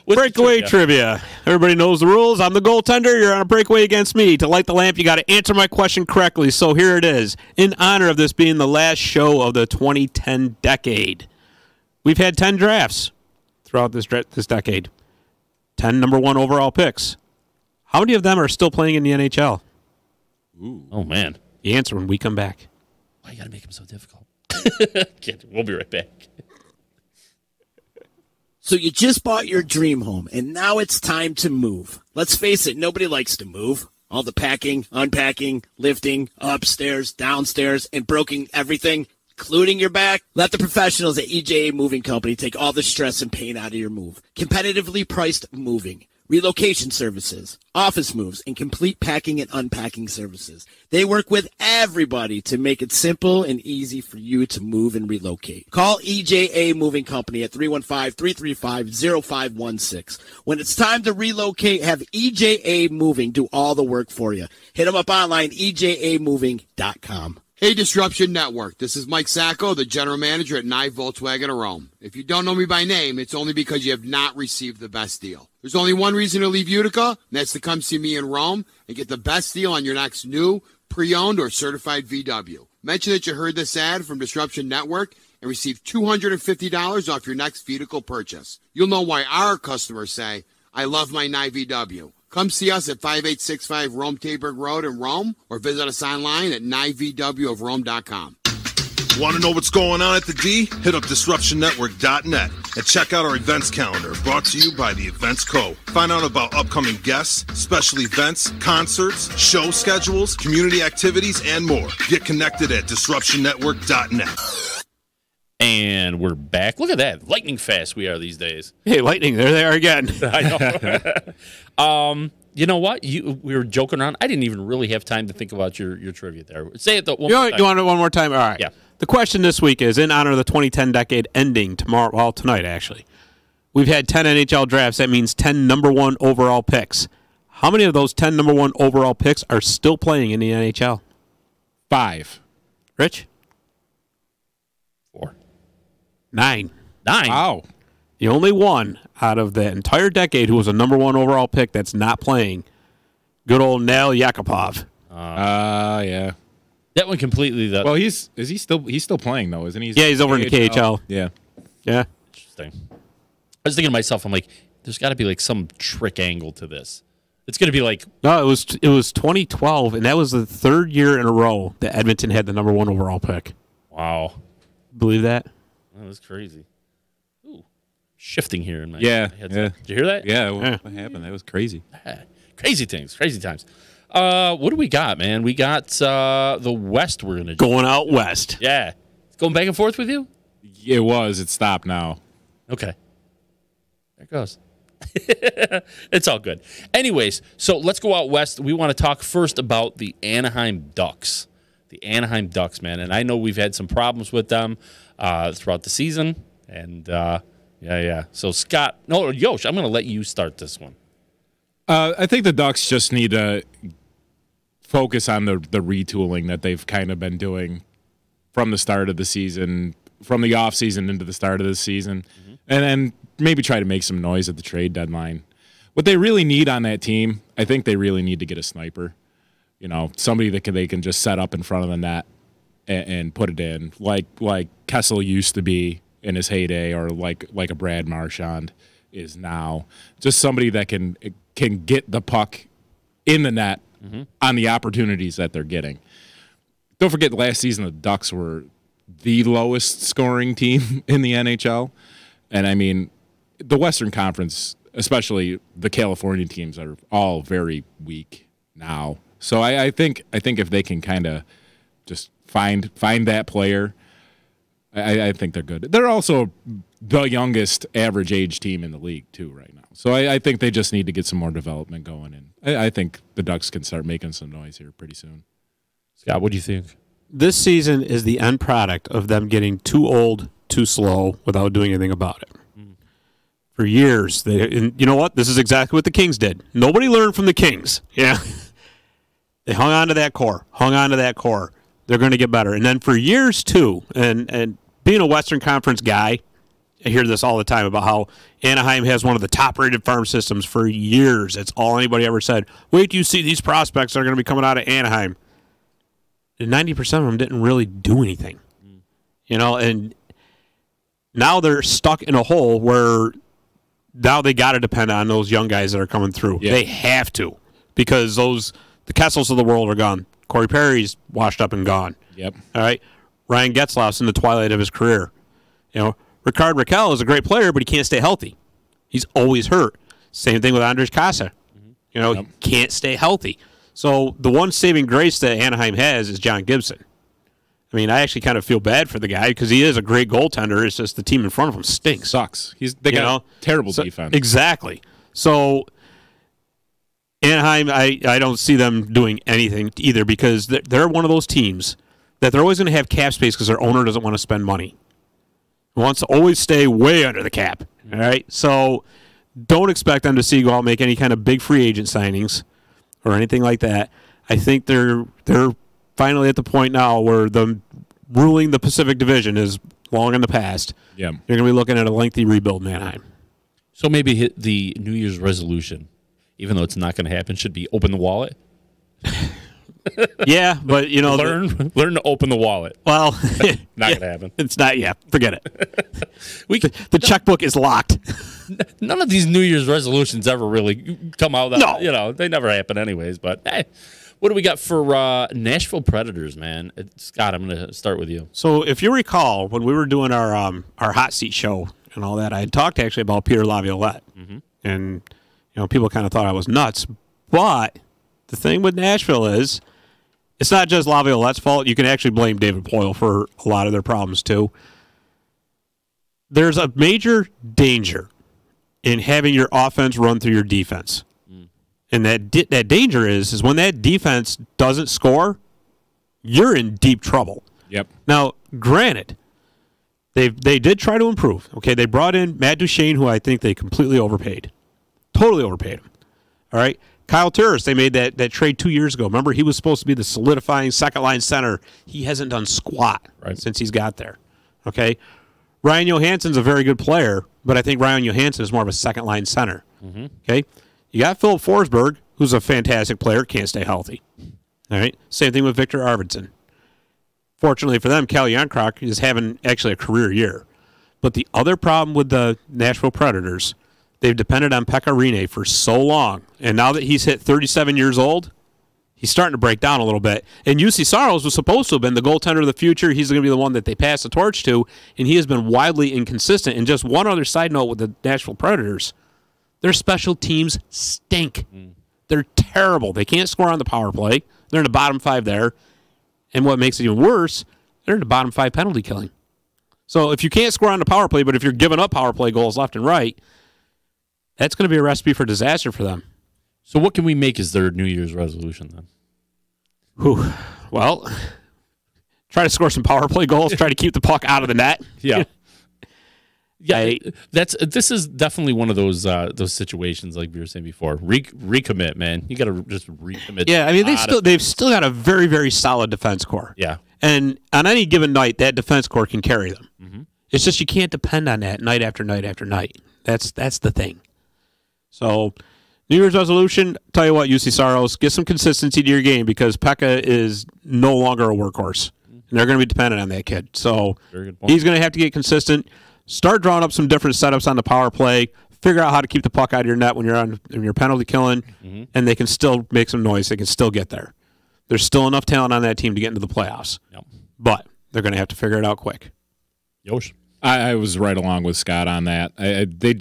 Breakaway trivia. Everybody knows the rules. I'm the goaltender. You're on a breakaway against me. To light the lamp, you got to answer my question correctly. So here it is. In honor of this being the last show of the 2010 decade, we've had 10 drafts throughout this decade. 10 number 1 overall picks. How many of them are still playing in the NHL? Ooh. Oh, man. The answer when we come back. Why you got to make them so difficult? We'll be right back. So you just bought your dream home, and now it's time to move. Let's face it, nobody likes to move. All the packing, unpacking, lifting, upstairs, downstairs, and broking everything, including your back. Let the professionals at EJA Moving Company take all the stress and pain out of your move. Competitively priced moving, relocation services, office moves, and complete packing and unpacking services. They work with everybody to make it simple and easy for you to move and relocate. Call EJA Moving Company at 315-335-0516. When it's time to relocate, have EJA Moving do all the work for you. Hit them up online, ejamoving.com. Hey, Disruption Network. This is Mike Sacco, the general manager at Nye Volkswagen of Rome. If you don't know me by name, it's only because you have not received the best deal. There's only one reason to leave Utica, and that's to come see me in Rome and get the best deal on your next new, pre-owned, or certified VW. Mention that you heard this ad from Disruption Network and receive $250 off your next vehicle purchase. You'll know why our customers say, I love my Nye VW. Come see us at 5865 Rome Taberg Road in Rome or visit us online at NyeVWofRome.com. Want to know what's going on at the D? Hit up DisruptionNetwork.net and check out our events calendar brought to you by the Events Co. Find out about upcoming guests, special events, concerts, show schedules, community activities, and more. Get connected at DisruptionNetwork.net. And we're back. Look at that. Lightning fast we are these days. Hey, Lightning, there they are again. I know. You know what? We were joking around. I didn't even really have time to think about your trivia there. Say it one more time. You want it one more time? All right. Yeah. The question this week is, in honor of the 2010 decade ending tonight, actually. We've had 10 NHL drafts. That means 10 number one overall picks. How many of those 10 number one overall picks are still playing in the NHL? 5. Rich? 4. 9. Wow. The only one out of the entire decade who was a number one overall pick that's not playing, good old Nail Yakupov. Yeah. That one completely. Well, he's still playing though, isn't he? Yeah, he's over in the KHL. Yeah. Interesting. I was thinking to myself, I'm like, there's got to be like some trick angle to this. It's going to be like no, it was 2012, and that was the third year in a row that Edmonton had the number one overall pick. wow, Believe that? that was crazy. Ooh, shifting here in my Yeah. headset. Yeah. Did you hear that? Yeah. What happened? That was crazy. Crazy things, crazy times. What do we got, man? We got the West. We're gonna Going out west. Yeah, it's going back and forth with you. It was. It stopped now. Okay, there it goes. It's all good. Anyways, so let's go out west. We want to talk first about the Anaheim Ducks. The Anaheim Ducks, man. And I know we've had some problems with them throughout the season. And, yeah. So, Yosh, I'm going to let you start this one. I think the Ducks just need to focus on the retooling that they've kind of been doing from the start of the season, from the offseason into the start of the season, and then maybe try to make some noise at the trade deadline. What they really need on that team, I think they really need to get a sniper. You know, somebody that they can just set up in front of the net and put it in, like Kessel used to be in his heyday, or like a Brad Marchand is now. Just somebody that can get the puck in the net on the opportunities that they're getting. Don't forget, last season the Ducks were the lowest scoring team in the NHL. And, I mean, the Western Conference, especially the California teams, are all very weak now. So I think if they can kind of just find that player, I think they're good. They're also the youngest average age team in the league, too, right now. So I think they just need to get some more development going. And I think the Ducks can start making some noise here pretty soon. Scott, what do you think? This season is the end product of them getting too old, too slow, without doing anything about it. For years, and you know what? This is exactly what the Kings did. Nobody learned from the Kings. Yeah. They hung on to that core. They're going to get better. And then for years, too, and being a Western Conference guy, I hear this all the time about how Anaheim has one of the top-rated farm systems for years. That's all anybody ever said. Wait till you see these prospects that are going to be coming out of Anaheim. And 90% of them didn't really do anything. You know, and now they're stuck in a hole where now they got to depend on those young guys that are coming through. Yeah. They have to, because the Kessels of the world are gone. Corey Perry's washed up and gone. Yep. All right. Ryan Getzlaf's in the twilight of his career. You know, Ricard Raquel is a great player, but he can't stay healthy. He's always hurt. Same thing with Andres Casa. He can't stay healthy. So the one saving grace that Anaheim has is John Gibson. I mean, I actually kind of feel bad for the guy because he is a great goaltender. It's just the team in front of him stinks. Sucks. They got terrible defense. Exactly. So Anaheim, I don't see them doing anything either because they're one of those teams that they're always going to have cap space because their owner doesn't want to spend money. He wants to always stay way under the cap. All right? So don't expect them to go out and make any kind of big free agent signings or anything like that. I think they're finally at the point now where ruling the Pacific Division is long in the past. Yeah. You're going to be looking at a lengthy rebuild in Anaheim. So maybe hit the New Year's resolution, even though it's not going to happen, should be open the wallet. Yeah, but learn to open the wallet. Well, not going to happen. It's not. Yeah, forget it. The checkbook is locked. None of these New Year's resolutions ever really come out. No, they never happen anyways. But hey, what do we got for Nashville Predators, man? Scott, I'm going to start with you. So if you recall, when we were doing our hot seat show and all that, I had talked actually about Peter Laviolette, and people kind of thought I was nuts. But the thing with Nashville is, it's not just Laviolette's fault. You can actually blame David Poile for a lot of their problems too. There's a major danger in having your offense run through your defense. And that danger is when that defense doesn't score, you're in deep trouble. Yep. Now, granted, they did try to improve. Okay, they brought in Matt Duchene, who I think they completely overpaid. Totally overpaid him. All right? Kyle Turris, they made that trade 2 years ago. Remember, he was supposed to be the solidifying second-line center. He hasn't done squat since he's got there. Okay? Ryan Johansson's a very good player, but I think Ryan Johansson is more of a second-line center. Okay? You got Philip Forsberg, who's a fantastic player, can't stay healthy. All right? Same thing with Victor Arvidsson. Fortunately for them, Cal Yankrok is having actually a career year. But the other problem with the Nashville Predators, they've depended on Pekka Rinne for so long. And now that he's hit 37 years old, he's starting to break down a little bit. And UC Saros was supposed to have been the goaltender of the future. He's going to be the one that they pass the torch to, and he has been widely inconsistent. And just one other side note with the Nashville Predators, their special teams stink. They're terrible. They can't score on the power play. They're in the bottom 5 there. And what makes it even worse, they're in the bottom 5 penalty killing. So if you can't score on the power play, but if you're giving up power play goals left and right, that's going to be a recipe for disaster for them. So what can we make as their New Year's resolution then? Well, try to score some power play goals. Try to keep the puck out of the net. Yeah. Yeah, this is definitely one of those situations like we were saying before. Recommit, man. You got to just recommit. Yeah, I mean they've still got a very, very solid defense core. Yeah, and on any given night, that defense core can carry them. It's just you can't depend on that night after night after night. That's the thing. So, New Year's resolution. Tell you what, UC Saros, get some consistency to your game because Pekka is no longer a workhorse, and they're going to be dependent on that kid. So he's going to have to get consistent. Start drawing up some different setups on the power play. Figure out how to keep the puck out of your net when you're penalty killing, and they can still make some noise. They can still get there. There's still enough talent on that team to get into the playoffs. Yep. But they're going to have to figure it out quick. Yosh. I was right along with Scott on that.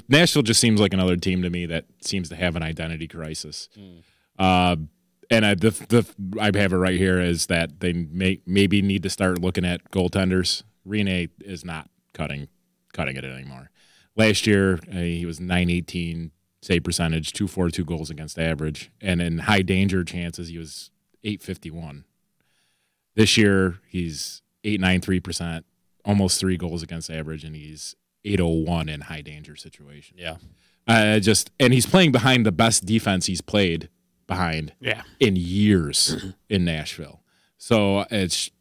Nashville just seems like another team to me that seems to have an identity crisis. And I have it right here is that they maybe need to start looking at goaltenders. Rinne is not cutting it anymore. Last year, he was .918 save percentage, .242 goals against average, and in high danger chances, he was .851. This year, he's .893%, almost 3 goals against average, and he's .801 in high danger situations. Yeah, and he's playing behind the best defense he's played behind in years in Nashville. So he's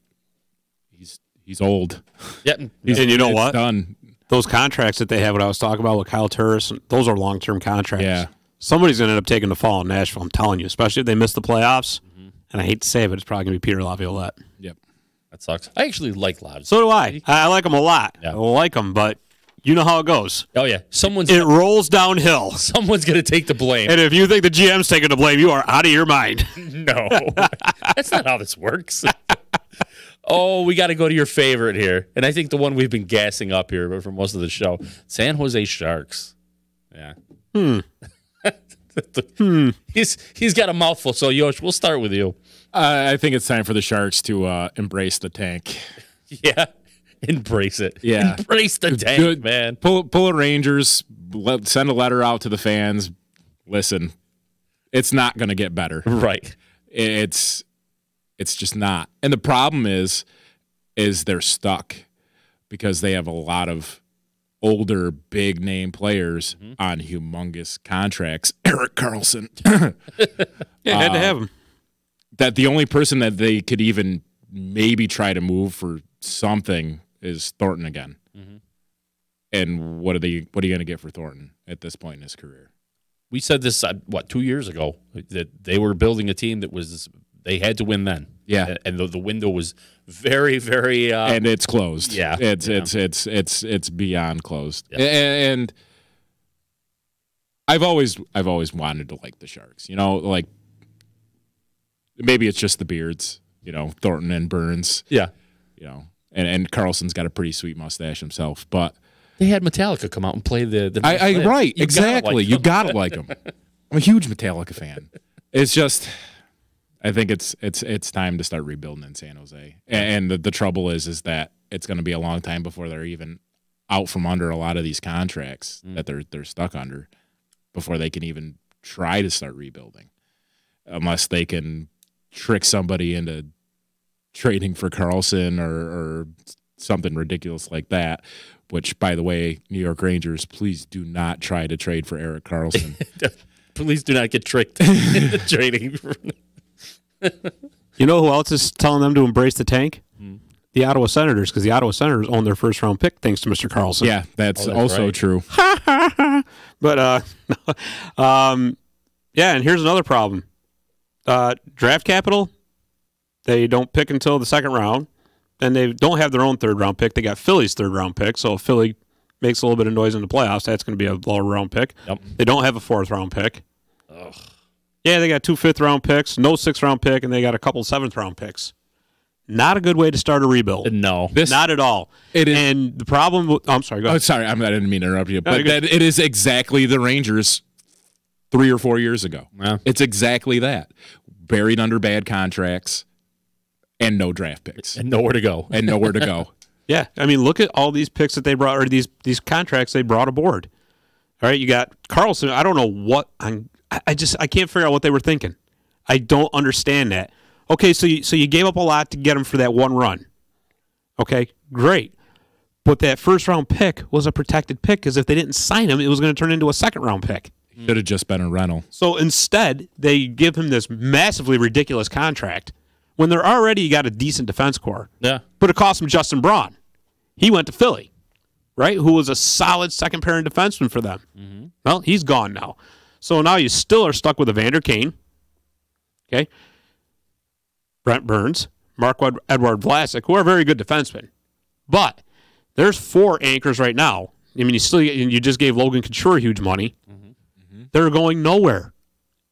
old. Yep. And you know what? Done. Those contracts that they have, what I was talking about with Kyle Turris, those are long-term contracts. Yeah. Somebody's going to end up taking the fall in Nashville, I'm telling you, especially if they miss the playoffs. And I hate to say it, but it's probably going to be Peter Laviolette. Yep. That sucks. I actually like Laviolette. So do I. I like him a lot. Yeah. I like him, but you know how it goes. Oh, yeah. It rolls downhill. Someone's going to take the blame. And if you think the GM's taking the blame, you are out of your mind. No. That's not how this works. Oh, we got to go to your favorite here. And I think the one we've been gassing up here for most of the show. San Jose Sharks. Yeah. He's got a mouthful. So, Yosh, we'll start with you. I think it's time for the Sharks to embrace the tank. Yeah. Embrace it. Yeah. Embrace the tank, man. Pull a Rangers, send a letter out to the fans. Listen, it's not going to get better. Right. It's just not. And the problem is they're stuck because they have a lot of older, big-name players on humongous contracts. Erik Karlsson. Yeah, had to have him. That the only person that they could even maybe try to move for something is Thornton again. And what are you going to get for Thornton at this point in his career? We said this 2 years ago that they were building a team that was they had to win then. Yeah, and the window was very, very and it's closed. Yeah, it's beyond closed. Yeah. And I've always wanted to like the Sharks. You know, like maybe it's just the beards. You know, Thornton and Burns. Yeah, you know, and Karlsson's got a pretty sweet mustache himself, but they had Metallica come out and play the right, exactly. You gotta like them. I'm a huge Metallica fan. It's just, I think it's time to start rebuilding in San Jose. And the trouble is that it's going to be a long time before they're even out from under a lot of these contracts that they're stuck under before they can even try to start rebuilding, unless they can trick somebody into trading for Karlsson or something ridiculous like that. Which, by the way, New York Rangers, please do not try to trade for Erik Karlsson. Please do not get tricked into trading. You know who else is telling them to embrace the tank? The Ottawa Senators, because the Ottawa Senators own their first-round pick thanks to Mr. Karlsson. Yeah, that's also right. true. But, yeah, and here's another problem. Draft capital, they don't pick until the second round. And they don't have their own third-round pick. They got Philly's third-round pick. So if Philly makes a little bit of noise in the playoffs, that's going to be a lower-round pick. Yep. They don't have a fourth-round pick. Ugh. Yeah, they got 2 fifth-round picks, no sixth-round pick, and they got a couple seventh-round picks. Not a good way to start a rebuild. No. Not at all. It is, and the problem I'm sorry, go ahead. Oh, sorry, I didn't mean to interrupt you. But you're good. it is exactly the Rangers 3 or 4 years ago. Yeah. It's exactly that. Buried under bad contracts. And no draft picks. And nowhere to go. Yeah, I mean, look at all these picks that they brought, or these contracts they brought aboard. All right, you got Karlsson. I don't know what I can't figure out what they were thinking. I don't understand that. Okay, so you gave up a lot to get him for that one run. Okay, great, but that first round pick was a protected pick because if they didn't sign him, it was going to turn into a second round pick. Should have just been a rental. So instead, they give him this massively ridiculous contract. When they're already got a decent defense core. Yeah. But it cost him Justin Braun. He went to Philly, right? Who was a solid second-pairing defenseman for them. Mm-hmm. Well, he's gone now. So now you still are stuck with Evander Kane, okay? Brent Burns, Marc-Edouard Vlasic, who are very good defensemen. But there's 4 anchors right now. I mean, you just gave Logan Couture huge money. Mm-hmm. They're going nowhere.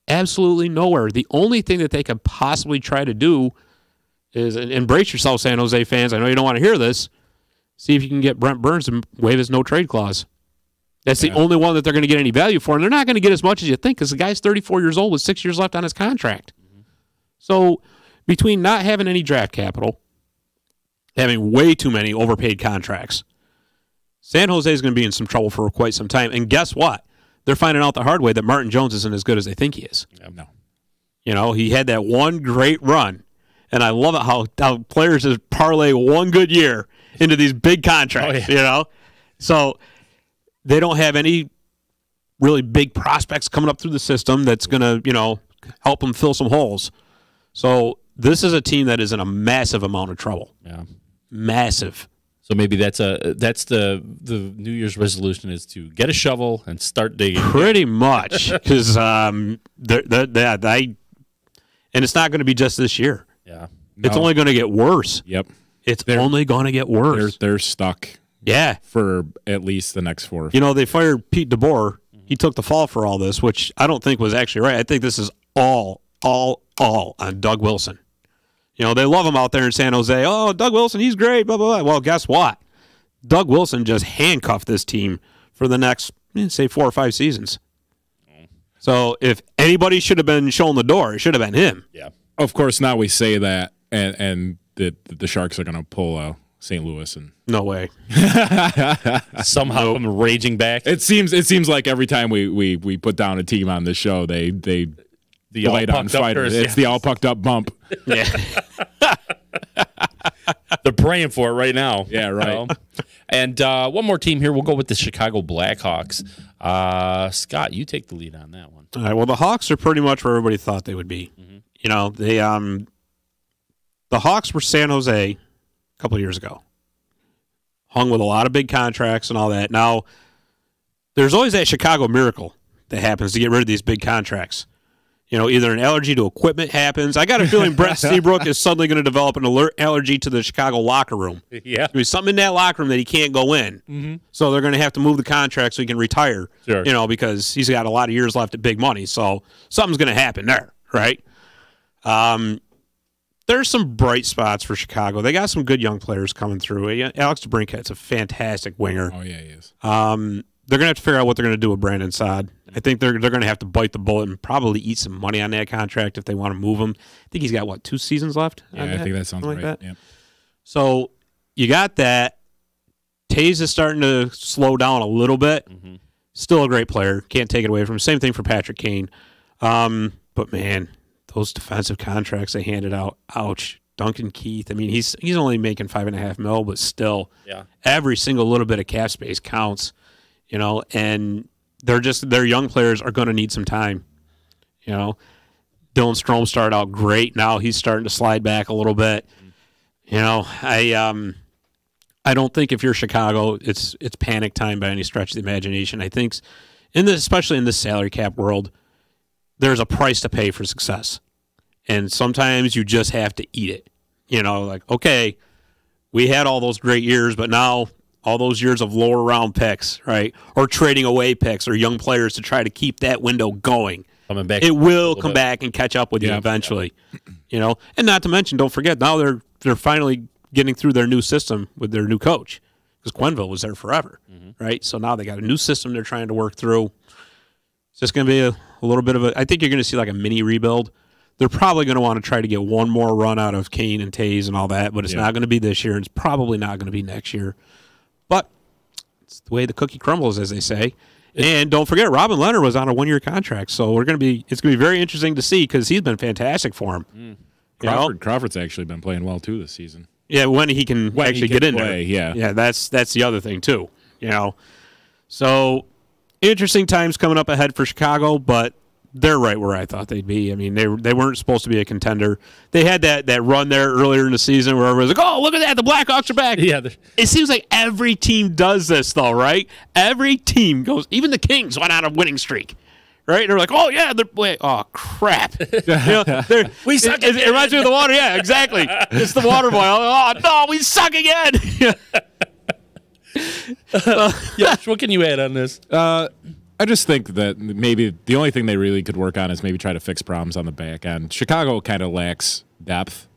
Absolutely nowhere. The only thing that they could possibly try to do is embrace yourself, San Jose fans. I know you don't want to hear this. See if you can get Brent Burns to waive his no-trade clause. That's the only one that they're going to get any value for, and they're not going to get as much as you think because the guy's 34 years old with 6 years left on his contract. Mm-hmm. So between not having any draft capital, having way too many overpaid contracts, San Jose is going to be in some trouble for quite some time. And guess what? They're finding out the hard way that Martin Jones isn't as good as they think he is. No. You know, he had that one great run, and I love it how players just parlay one good year into these big contracts, you know? So they don't have any really big prospects coming up through the system that's going to, you know, help them fill some holes. So this is a team that is in a massive amount of trouble. Yeah. Massive. So maybe that's the New Year's resolution is to get a shovel and start digging. Pretty much, because and it's not going to be just this year. Yeah, it's only going to get worse. Yep, it's only going to get worse. They're stuck. Yeah, for at least the next 4. You know, they fired Pete DeBoer. He took the fall for all this, which I don't think was actually right. I think this is all on Doug Wilson. They love him out there in San Jose. Oh, Doug Wilson, he's great, blah, blah, blah. Well, guess what? Doug Wilson just handcuffed this team for the next, say, 4 or 5 seasons. So if anybody should have been shown the door, it should have been him. Yeah. Of course, now we say that, and the Sharks are going to pull St. Louis, and No way. Somehow I'm raging back. it seems like every time we put down a team on the show, they The light on all-pucked up fighters. curse, It's the all pucked up bump. Yeah. They're praying for it right now. Yeah, right. And one more team here. We'll go with the Chicago Blackhawks. Scott, you take the lead on that one. All right. Well, the Hawks are pretty much where everybody thought they would be. They the Hawks were San Jose a couple of years ago, hung with a lot of big contracts and all that. Now, there's always that Chicago miracle that happens to get rid of these big contracts. Either an allergy to equipment happens. I got a feeling Brent Seabrook is suddenly going to develop an allergy to the Chicago locker room. Yeah. There's something in that locker room that he can't go in. Mm-hmm. So they're going to have to move the contract so he can retire, Sure. Because he's got a lot of years left at big money. So something's going to happen there, right? There's some bright spots for Chicago. They got some good young players coming through. Alex DeBrincat's a fantastic winger. Oh, yeah, he is. They're going to have to figure out what they're going to do with Brandon Saad. I think they're going to have to bite the bullet and probably eat some money on that contract if they want to move him. I think he's got, 2 seasons left? Yeah, I think that sounds like right. that? Yep. So you got that. Taze is starting to slow down a little bit. Mm-hmm. Still a great player. Can't take it away from him. Same thing for Patrick Kane. But, man, those defensive contracts they handed out, ouch. Duncan Keith, he's only making $5.5 million, but still, every single little bit of cap space counts. And their young players are going to need some time. Dylan Strome started out great. Now he's starting to slide back a little bit. I don't think if you're Chicago, it's panic time by any stretch of the imagination. I think especially in this salary cap world, there's a price to pay for success. And sometimes you just have to eat it. Okay, we had all those great years, but now all those years of lower round picks, right? Or trading away picks or young players to try to keep that window going. Coming back. It will come back and catch up with you eventually. And not to mention, don't forget, now they're finally getting through their new system with their new coach. Because Quenneville was there forever, right? So now they got a new system they're trying to work through. It's just going to be a little bit of I think you're going to see like a mini rebuild. They're probably going to want to try to get one more run out of Kane and Taze and all that, but it's not going to be this year, and it's probably not going to be next year. But it's the way the cookie crumbles, as they say. And don't forget, Robin Leonard was on a 1-year contract, so it's going to be very interesting to see because he's been fantastic for him. Crawford's actually been playing well too this season. Yeah, when he can get in there. Yeah, that's the other thing too. So interesting times coming up ahead for Chicago, but they're right where I thought they'd be. They weren't supposed to be a contender. They had that run there earlier in the season where everyone was like, oh, look at that, the Blackhawks are back. Yeah. It seems like every team does this, though, right? Every team goes, even the Kings went on a winning streak, right? And they're like, oh, yeah, oh, crap. We suck again. It reminds me of the water. Yeah, exactly. It's the water boy. Oh, no, we suck again. Yes, what can you add on this? I just think that maybe the only thing they really could work on is maybe try to fix problems on the back end. Chicago kind of lacks depth,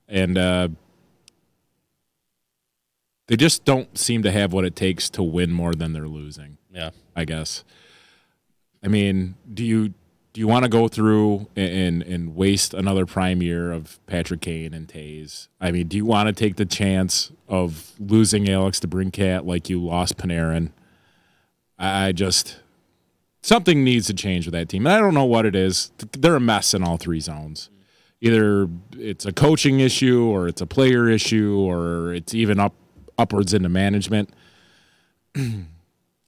and they just don't seem to have what it takes to win more than they're losing. Yeah, I guess. Do you want to go through and waste another prime year of Patrick Kane and Taze? Do you want to take the chance of losing Alex DeBrincat like you lost Panarin? Something needs to change with that team. And I don't know what it is. They're a mess in all 3 zones. Either it's a coaching issue or it's a player issue or it's even upwards into management.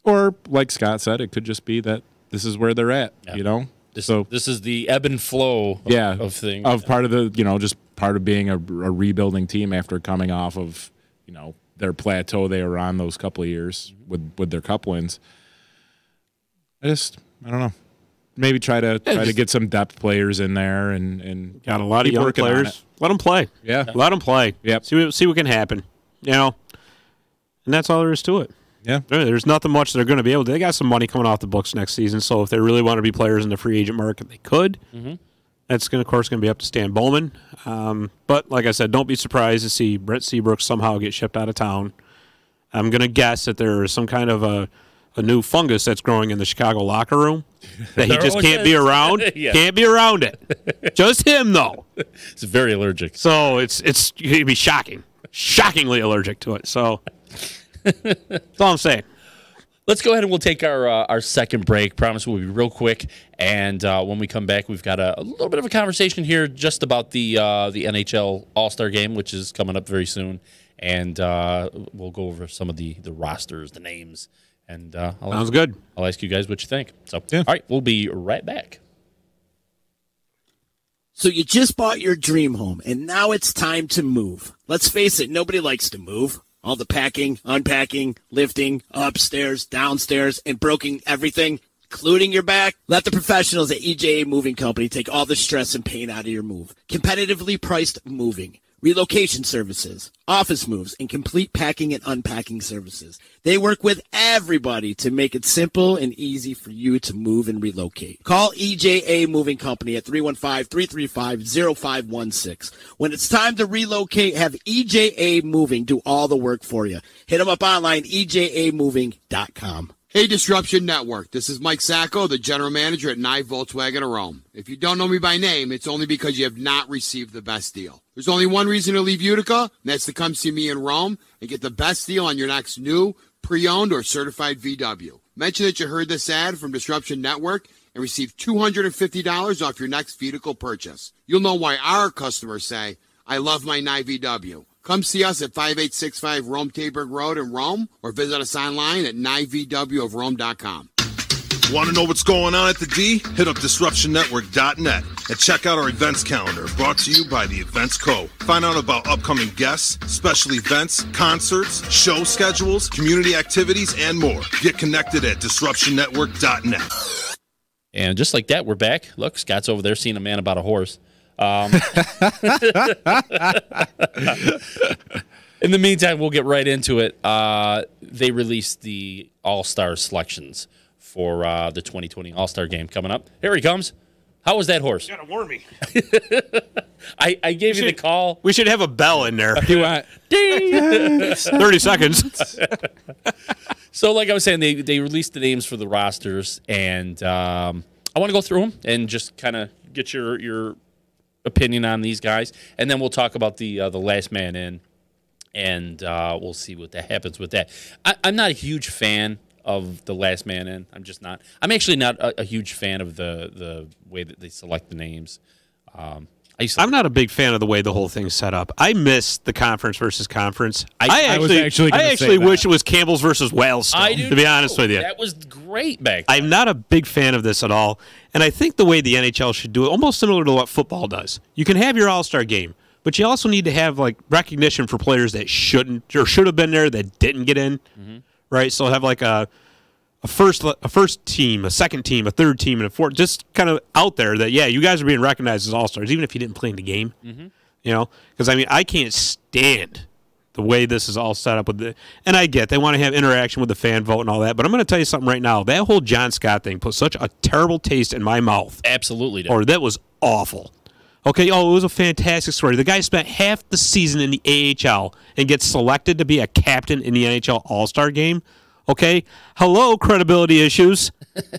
Or, like Scott said, it could just be that this is where they're at, This is the ebb and flow of things. Of part of the, just part of being a rebuilding team after coming off of, their plateau they were on those couple of years with their cup wins. I don't know. Maybe try to get some depth players in there and got a lot of young players. Let them play. Yeah, let them play. Yep. See what can happen. And that's all there is to it. Yeah. There's nothing much they're going to be able to. They got some money coming off the books next season, so if they really want to be players in the free agent market, they could. That's of course going to be up to Stan Bowman. But like I said, don't be surprised to see Brett Seabrook somehow get shipped out of town. I'm going to guess that there is some kind of a new fungus that's growing in the Chicago locker room that he just can't be around. Yeah. Can't be around it. Just him, though. It's very allergic. So it's going to be shocking. Shockingly allergic to it. So that's all I'm saying. Let's go ahead and we'll take our second break. Promise we'll be real quick. And when we come back, we've got a little bit of a conversation here just about the NHL All-Star Game, which is coming up very soon. And we'll go over some of the rosters, the names. And sounds good. I'll ask you guys what you think. So, All right, we'll be right back. So you just bought your dream home, and now it's time to move. Let's face it, nobody likes to move. All the packing, unpacking, lifting, upstairs, downstairs, and broking everything, including your back. Let the professionals at EJA Moving Company take all the stress and pain out of your move. Competitively priced moving, relocation services, office moves, and complete packing and unpacking services. They work with everybody to make it simple and easy for you to move and relocate. Call EJA Moving Company at 315-335-0516. When it's time to relocate, have EJA Moving do all the work for you. Hit them up online, ejamoving.com. Hey, Disruption Network. This is Mike Sacco, the general manager at Nye Volkswagen of Rome. If you don't know me by name, it's only because you have not received the best deal. There's only one reason to leave Utica, and that's to come see me in Rome and get the best deal on your next new, pre-owned, or certified VW. Mention that you heard this ad from Disruption Network and receive $250 off your next vehicle purchase. You'll know why our customers say, I love my Nye VW. Come see us at 5865 Rome Taberg Road in Rome or visit us online at NyeVWofRome.com. Want to know what's going on at the D? Hit up DisruptionNetwork.net and check out our events calendar brought to you by the Events Co. Find out about upcoming guests, special events, concerts, show schedules, community activities, and more. Get connected at DisruptionNetwork.net. And just like that, we're back. Look, Scott's over there seeing a man about a horse. In the meantime, we'll get right into it. They released the All-Star selections for the 2020 All-Star Game coming up. Here he comes. How was that horse? You gotta warn me. I gave you the call. We should have a bell in there. You want 30 seconds. So like I was saying, they released the names for the rosters, and I want to go through them and just kind of get your opinion on these guys, and then we'll talk about the last man in, and we'll see what that happens with that. I'm not a huge fan of the last man in. I'm just not. I'm actually not a huge fan of the way that they select the names. I'm not a big fan of the way the whole thing's set up. I miss the conference versus conference. I actually wish it was Campbell's versus Wales still, I do to be honest with you. That was great back then. I'm not a big fan of this at all, and I think the way the NHL should do it, almost similar to what football does. You can have your All-Star game, but you also need to have like recognition for players that shouldn't or should have been there that didn't get in, right? So have like a first team, a second team, a third team, and a fourth, just kind of out there that, yeah, you guys are being recognized as all-stars, even if you didn't play in the game. You know? Because, I mean, I can't stand the way this is all set up. And I get they want to have interaction with the fan vote and all that, but I'm going to tell you something right now. That whole John Scott thing put such a terrible taste in my mouth. Absolutely did. Or that was awful. Okay, it was a fantastic story. The guy spent half the season in the AHL and gets selected to be a captain in the NHL All-Star Game. Okay, hello, credibility issues.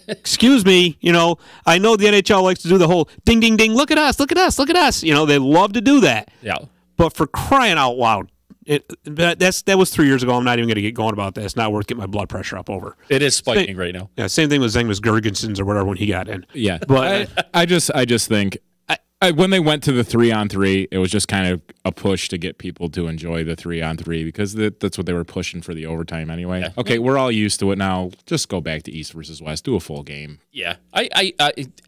Excuse me, I know the NHL likes to do the whole ding, ding, ding, look at us, look at us, look at us. They love to do that. Yeah. But for crying out loud, that was 3 years ago. I'm not even going to get going about that. It's not worth getting my blood pressure up over. It is spiking right now. Yeah, same thing with Zemgus Girgensons or whatever when he got in. Yeah, but I just think when they went to the 3-on-3, it was just kind of a push to get people to enjoy the 3-on-3 because that's what they were pushing for the overtime anyway. Yeah. Okay, we're all used to it now. Just go back to East versus West. Do a full game. Yeah, I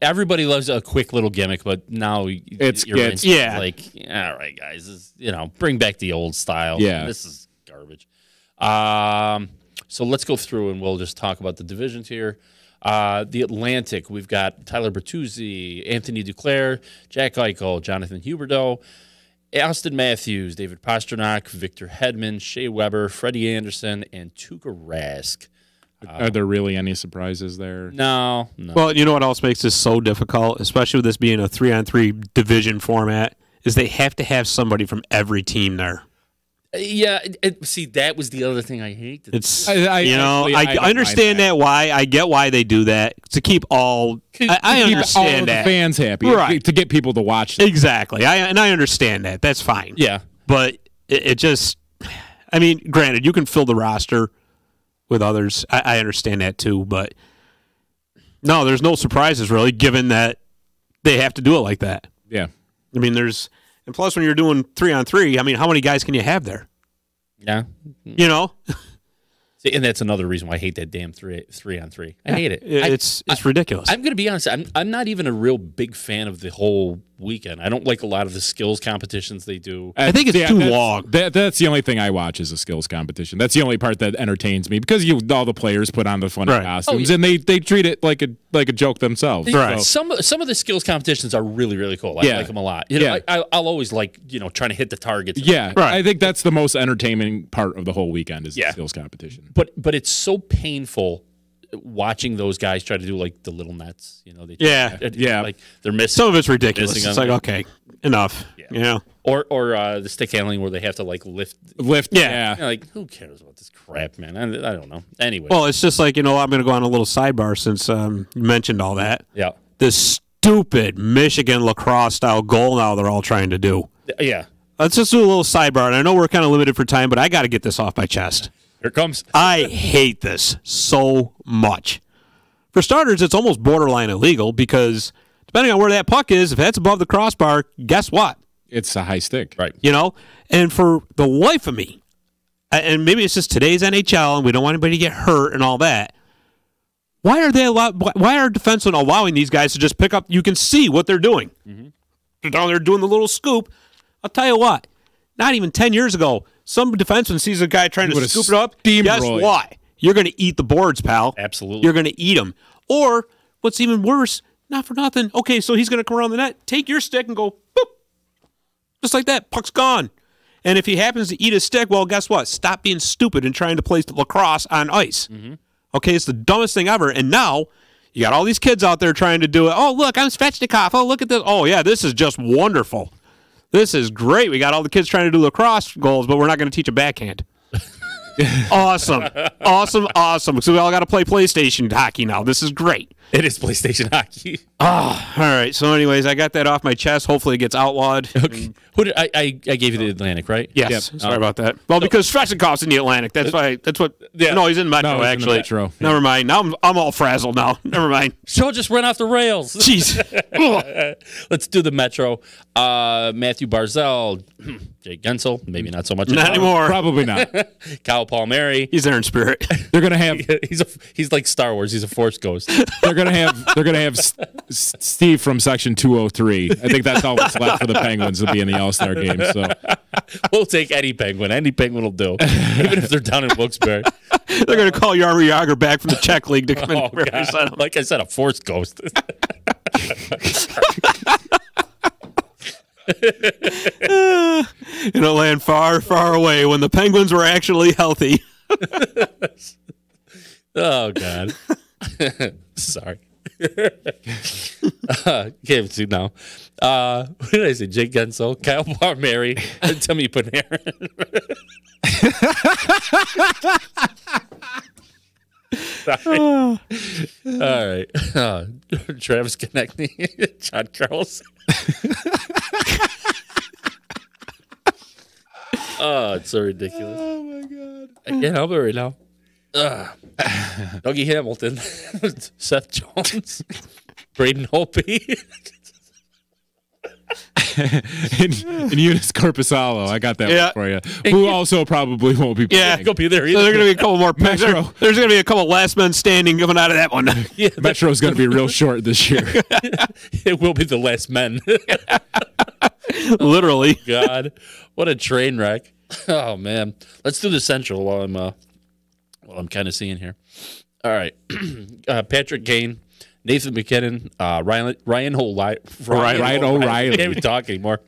everybody loves a quick little gimmick, but now you're like, all right, guys, bring back the old style. Yeah, this is garbage. So let's go through and we'll just talk about the divisions here. The Atlantic, we've got Tyler Bertuzzi, Anthony Duclair, Jack Eichel, Jonathan Huberdeau, Austin Matthews, David Pastrnak, Victor Hedman, Shea Weber, Freddie Anderson, and Tuukka Rask. Are there really any surprises there? No. Well, you know what else makes this so difficult, especially with this being a 3-on-3 division format, is they have to have somebody from every team there. Yeah, see, that was the other thing I hate. It's I understand that. Why I get why they do that to keep all. I keep understand all of that the fans happy, right? To get people to watch. Exactly. I understand that. That's fine. Yeah, but it just. I mean, granted, you can fill the roster with others. I understand that too, but no, there's no surprises really, given that they have to do it like that. Yeah. I mean, and plus when you're doing 3-on-3, I mean, how many guys can you have there? Yeah. You know? See, and that's another reason why I hate that damn 3-on-3. I hate it. It's ridiculous. I'm going to be honest. I'm not even a real big fan of the whole weekend. I don't like a lot of the skills competitions they do. I think it's too long. That's the only thing I watch is a skills competition. That's the only part that entertains me because all the players put on the funny costumes and they treat it like a joke themselves. Right. Some of the skills competitions are really, really cool. I like them a lot. You know, I'll always like trying to hit the targets. Yeah, right. I think that's the most entertaining part of the whole weekend is the skills competition. But it's so painful watching those guys try to do like the little nets. You know, like they're missing. Some of it's ridiculous. It's like, okay, enough. Yeah. You know? Or the stick handling where they have to like lift. Yeah. You know, like, who cares about this crap, man? I don't know. Anyway. Well, it's just like, I'm going to go on a little sidebar since you mentioned all that. Yeah. This stupid Michigan lacrosse style goal now they're all trying to do. Yeah. Let's just do a little sidebar. And I know we're kind of limited for time, but I got to get this off my chest. Here it comes. I hate this so much. For starters, it's almost borderline illegal because depending on where that puck is, if that's above the crossbar, guess what? It's a high stick. Right. And for the life of me, and maybe it's just today's NHL and we don't want anybody to get hurt and all that, why are defensemen allowing these guys to just pick up? You can see what they're doing. Mm-hmm. They're down there doing the little scoop. I'll tell you what, not even 10 years ago, some defenseman sees a guy trying to scoop it up. Guess what? You're going to eat the boards, pal. Absolutely. You're going to eat them. Or, what's even worse, not for nothing, okay, so he's going to come around the net, take your stick and go, boop. Just like that, puck's gone. And if he happens to eat his stick, well, guess what? Stop being stupid and trying to play lacrosse on ice. Mm-hmm. Okay, it's the dumbest thing ever. And now, you got all these kids out there trying to do it. Oh, look, I'm Svechnikov. Oh, look at this. Oh, yeah, this is just wonderful. This is great. We got all the kids trying to do lacrosse goals, but we're not going to teach a backhand. Awesome. So we all got to play PlayStation hockey now. This is great. It is PlayStation hockey. Oh, all right. So, anyways, I got that off my chest. Hopefully, it gets outlawed. Okay. Who did I gave you the Atlantic, right? Yes. Yep. Sorry about that. Well, because Svechnikov's in the Atlantic. That's why. That's what. Yeah. No, he's in Metro. He's actually. In Metro. Never mind. Now I'm all frazzled. Now. Never mind. Show just went off the rails. Jeez. Let's do the Metro. Matthew Barzal, Jake Gensel. Maybe not so much. Not anymore. Probably not. Kyle Palmieri. He's there in spirit. They're gonna have. He's like Star Wars. He's a Force ghost. They're gonna have Steve from Section 203. I think that's all that's left for the Penguins to be in the All-Star game. So we'll take any Penguin. Any Penguin will do, even if they're down in Wilkes-Barre. They're gonna call Jaromir Jagr back from the Czech League to come in and represent him. Like I said, a Force ghost. In a land far, far away when the Penguins were actually healthy. Oh, God. Sorry. Can't see now. What did I say? Jake Gensel, Kyle Palmieri, and Timmy Panarin. All right. Travis Konechny, John Carlson. Oh, it's so ridiculous. Oh, my God. I can't help it right now. Dougie Hamilton, Seth Jones, Braden Holtby, and Eunice Corpusalo. I got that one for you. Who also probably won't be playing. Yeah, go be there either. So there are going to be a couple more Metro. There's going to be a couple last men standing coming out of that one. Yeah, Metro's going to be real short this year. It will be the last men. Literally. God, what a train wreck. Oh man, let's do the Central while I'm kind of seeing here. All right, Patrick Kane, Nathan McKinnon, Ryan O'Reilly. I can't even talk anymore.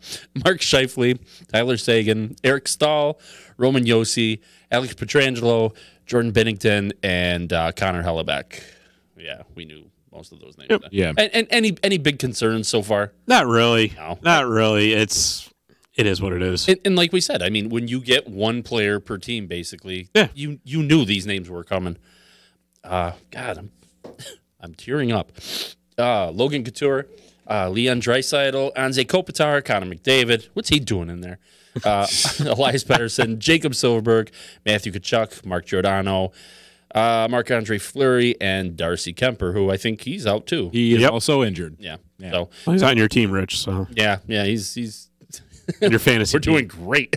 Mark Scheifele, Tyler Sagan, Eric Stahl, Roman Yossi, Alex Pietrangelo, Jordan Bennington, and Connor Hellebuck. Yeah, we knew most of those names. Yep. Yeah. And any big concerns so far? Not really. No. Not really. It is what it is. And like we said, I mean, when you get one player per team, basically, Yeah. you knew these names were coming. God, I'm tearing up. Logan Couture, Leon Draisaitl, Anze Kopitar, Connor McDavid. What's he doing in there? Elias Pettersson, Jacob Silverberg, Matthew Tkachuk, Mark Giordano, Marc-Andre Fleury, and Darcy Kemper, who I think he's out too. He is Yep. also injured. Yeah. Yeah. So Well, he's on your team, Rich. So yeah, he's your fantasy. we're team. doing great.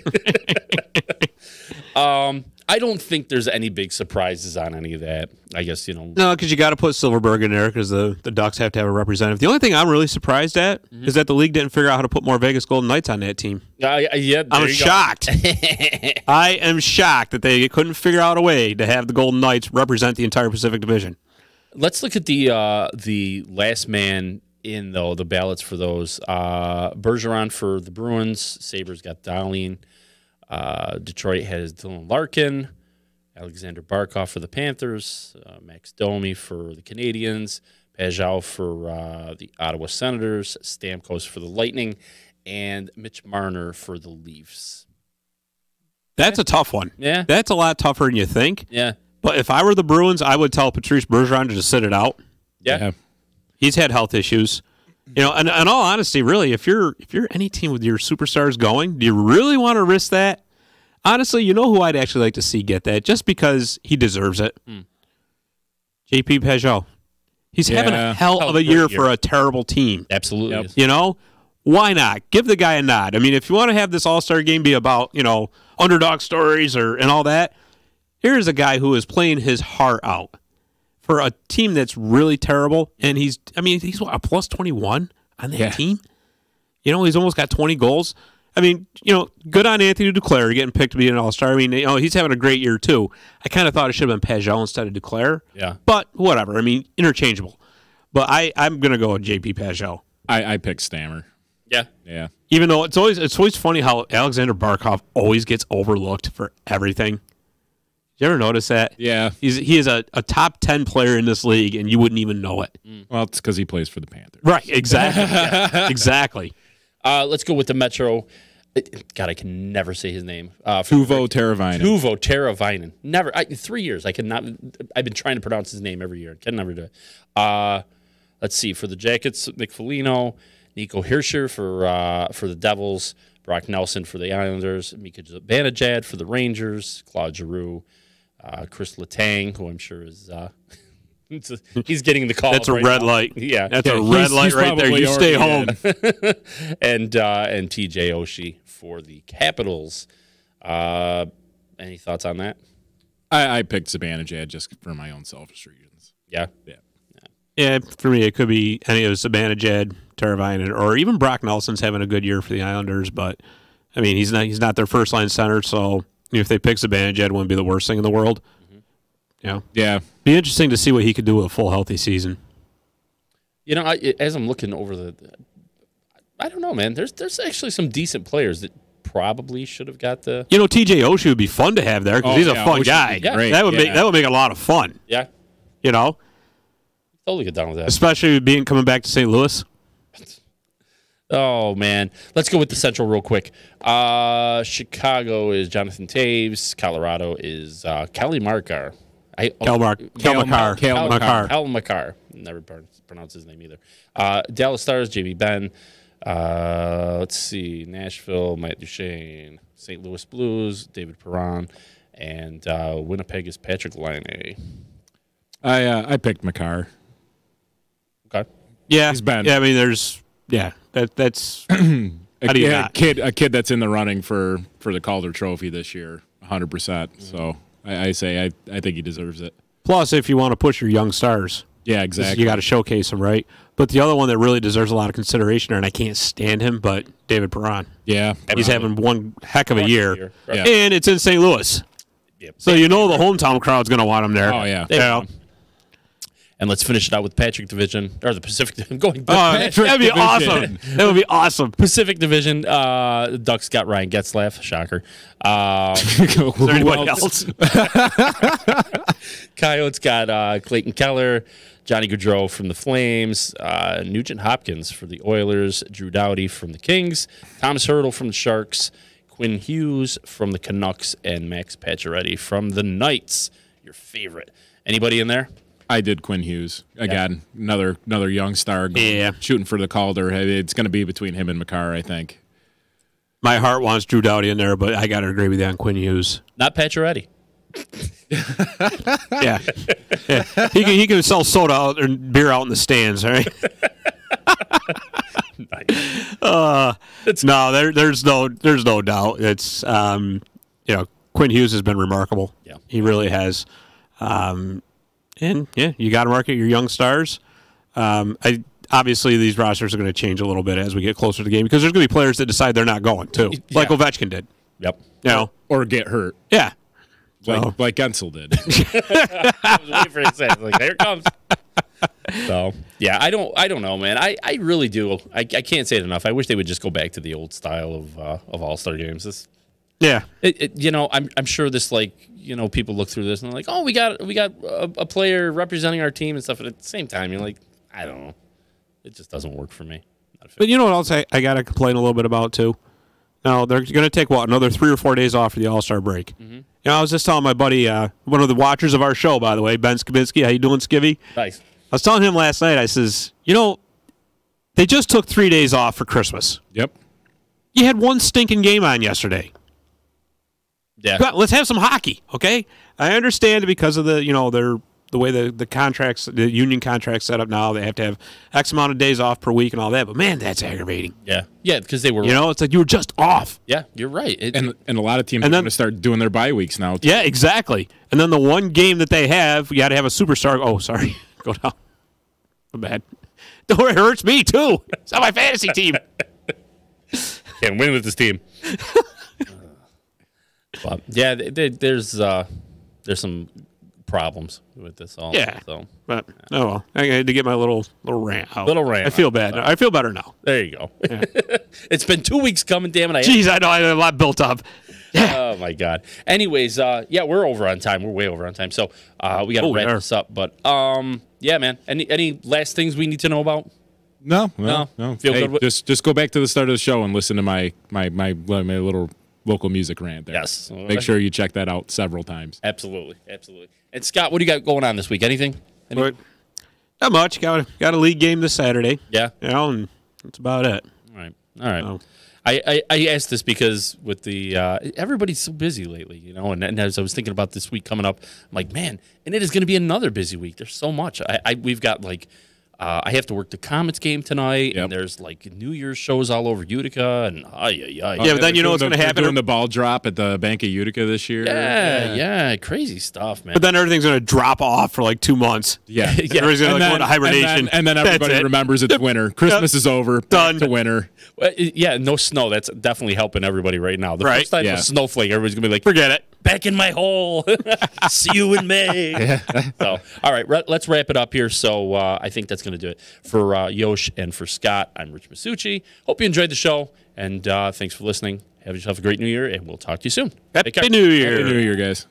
I don't think there's any big surprises on any of that. I guess, No, because you got to put Silverberg in there because the Ducks have to have a representative. The only thing I'm really surprised at is that the league didn't figure out how to put more Vegas Golden Knights on that team. yeah, I'm there you go. shocked. I am shocked that they couldn't figure out a way to have the Golden Knights represent the entire Pacific Division. Let's look at the last man in, though, the ballots for those. Bergeron for the Bruins. Sabres got Darlene. Detroit has Dylan Larkin. Alexander Barkov for the Panthers. Max Domi for the Canadiens. Pajot for the Ottawa Senators. Stamkos for the Lightning. And Mitch Marner for the Leafs. That's a tough one. Yeah. That's a lot tougher than you think. Yeah. But if I were the Bruins, I would tell Patrice Bergeron to just sit it out. Yeah. He's had health issues. And in all honesty, really, if you're any team with your superstars going, do you really want to risk that? Honestly, you know who I'd actually like to see get that, just because he deserves it. JP Pajot. He's having a hell of a year for a terrible team. Absolutely. Yep. is. You know? Why not? Give the guy a nod. I mean, if you want to have this All-Star game be about, underdog stories and all that, here's a guy who is playing his heart out for a team that's really terrible, and he's what, a plus 21 on that team? He's almost got 20 goals. I mean, good on Anthony Duclair getting picked to be an All-Star. I mean, he's having a great year, too. I kind of thought it should have been Pajot instead of Duclair. Yeah. But whatever. I mean, interchangeable. But I'm going to go with JP Pajot. I picked Stammer. Yeah. Yeah. Even though it's always funny how Alexander Barkov always gets overlooked for everything. You ever notice that? Yeah. He is a top 10 player in this league, and you wouldn't even know it. Well, it's because he plays for the Panthers. Right, exactly. Yeah, exactly. Let's go with the Metro. God, I can never say his name. Tuvo Teravainen. Tuvo Teravainen. Never. 3 years. I cannot. I've been trying to pronounce his name every year. Can never do it. Let's see. For the Jackets, Nick Foligno, Nico Hischier for the Devils, Brock Nelson for the Islanders, Mika Zibanejad for the Rangers, Claude Giroux, Chris Letang, who I'm sure is. He's getting the call. That's a red light. Yeah, that's a red light right there. You stay home. and TJ Oshie for the Capitals. Any thoughts on that? I picked Zibanejad just for my own selfish reasons. Yeah. Yeah, for me, it could be any of Zibanejad, Teravainen, or even Brock Nelson's having a good year for the Islanders. But I mean, he's not their first line center, so if they pick Zibanejad, it wouldn't be the worst thing in the world. Yeah. Be interesting to see what he could do with a full healthy season. As I'm looking over I don't know, man. There's actually some decent players that probably should have got the. TJ Oshie would be fun to have there because he's a fun Oshie guy. would be great. That would make a lot of fun. Yeah. Totally get down with that. Especially coming back to St. Louis. Oh, man. Let's go with the Central real quick. Chicago is Jonathan Taves. Colorado is Kelly Makar. Cal Makar. Cal Makar. Never pronounce his name either. Dallas Stars, Jamie Benn. Let's see. Nashville, Matt Duchene. St. Louis Blues, David Perron. And Winnipeg is Patrick Laine. I picked Makar. Okay. Yeah. He's Ben. Yeah, I mean, that's a kid that's in the running for the Calder Trophy this year, 100%. So I say I think he deserves it. Plus, if you want to push your young stars, Yeah, exactly. you got to showcase them, right? But the other one that really deserves a lot of consideration, and I can't stand him, but David Perron. Yeah. He's having one heck of a year, Right. Yeah. and it's in St. Louis. Yep. So the hometown crowd's going to want him there. Oh, yeah. Yeah. And let's finish it out with Patrick Division, or the Pacific. I'm going that'd be awesome. That would be awesome. Pacific Division. Ducks got Ryan Getzlaff. Shocker. Is there anybody else? Coyotes got Clayton Keller, Johnny Gaudreau from the Flames, Nugent Hopkins for the Oilers, Drew Doughty from the Kings, Thomas Hertl from the Sharks, Quinn Hughes from the Canucks, and Max Pacioretty from the Knights. Your favorite. Anybody in there? I did Quinn Hughes again. Yeah. Another young star. Shooting for the Calder. It's going to be between him and Makar, I think. My heart wants Drew Doughty in there, but I got to agree with you on Quinn Hughes. Not Pacioretty. Yeah. He can sell soda out and beer out in the stands, right? Nice. No, there's no doubt. It's Quinn Hughes has been remarkable. Yeah, he really has. And yeah, you got to market your young stars. Obviously, these rosters are going to change a little bit as we get closer to the game because there's going to be players that decide they're not going too, like Ovechkin did. Yep. Or get hurt. Yeah. Like Gensel did. I was waiting for it to say, like, there it comes. So yeah, I don't know, man. I really do. I can't say it enough. I wish they would just go back to the old style of All-Star games. I'm sure this people look through this and they're like, oh, we got a player representing our team and stuff. But at the same time, you're like, I don't know. It just doesn't work for me. But you know what else I got to complain a little bit about too? Now, they're going to take, another 3 or 4 days off for the All-Star break. Mm-hmm. I was just telling my buddy, one of the watchers of our show, by the way, Ben Skibinski. How you doing, Skivvy? Nice. I was telling him last night, I says, they just took 3 days off for Christmas. Yep. You had one stinking game on yesterday. Yeah. Let's have some hockey, okay? I understand because of the way the contracts, the union contracts set up now, they have to have X amount of days off per week and all that. But man, that's aggravating. Yeah, because they were. It's like you were just off. Yeah, you're right. And a lot of teams are going to start doing their bye weeks now, too. Yeah, exactly. And then the one game that they have, you got to have a superstar. Oh, sorry, go down. Bad. Don't worry, it hurts me too. It's not my fantasy team. Can't win with this team. But yeah, there's some problems with this all. Yeah. So, but I had to get my little rant out. Little rant. I feel bad. I feel better now. There you go. Yeah. It's been 2 weeks coming, damn it. Jeez, I know I had a lot built up. Yeah. Oh my God. Anyways, we're over on time. We're way over on time. So we got to wrap this up. But yeah, man. Any last things we need to know about? No. Feel hey, good. Just go back to the start of the show and listen to my little local music rant there. Yes. Make sure you check that out several times. Absolutely. And Scott, what do you got going on this week? Anything? Not much. Got a league game this Saturday. Yeah. And that's about it. All right. Oh. I asked this because with the everybody's so busy lately, and as I was thinking about this week coming up, I'm like, man, and it is going to be another busy week. There's so much. We've got I have to work the Comets game tonight, and there's New Year's shows all over Utica, and Yeah, but then what's going to happen? Doing the ball drop at the Bank of Utica this year. Yeah, crazy stuff, man. But then everything's going to drop off for 2 months. Yeah, everybody's going to go into hibernation, and then everybody remembers it's winter. Christmas is over. Done. Back to winter. Well, yeah, no snow. That's definitely helping everybody right now. The first time a snowflake, everybody's going to be like, forget it. Back in my hole. See you in May. So, all right, let's wrap it up here. So I think that's going to do it. For Yosh and for Scott, I'm Rich Masucci. Hope you enjoyed the show, and thanks for listening. Have yourself a great New Year, and we'll talk to you soon. Happy New Year. Happy New Year, guys.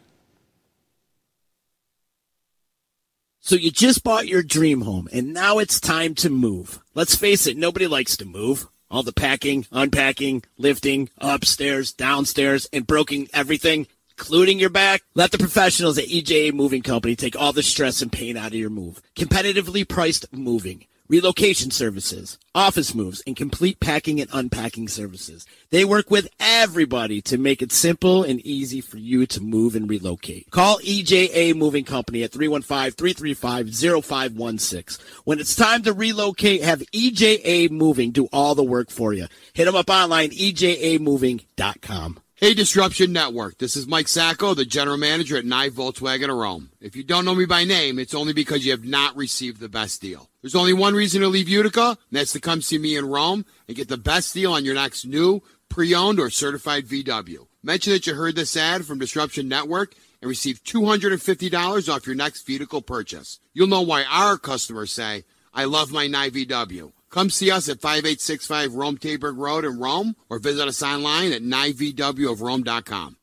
So you just bought your dream home, and now it's time to move. Let's face it, nobody likes to move. All the packing, unpacking, lifting, upstairs, downstairs, and broking everything, including your back. Let the professionals at EJA Moving Company take all the stress and pain out of your move. Competitively priced moving, relocation services, office moves, and complete packing and unpacking services. They work with everybody to make it simple and easy for you to move and relocate. Call EJA Moving Company at 315-335-0516. When it's time to relocate, have EJA Moving do all the work for you. Hit them up online, ejamoving.com. Hey, Disruption Network. This is Mike Sacco, the general manager at Nye Volkswagen of Rome. If you don't know me by name, it's only because you have not received the best deal. There's only one reason to leave Utica, and that's to come see me in Rome and get the best deal on your next new, pre-owned, or certified VW. Mention that you heard this ad from Disruption Network, and receive $250 off your next vehicle purchase. You'll know why our customers say, I love my Nye VW. Come see us at 5865 Rome Taberg Road in Rome or visit us online at NyeVWofRome.com.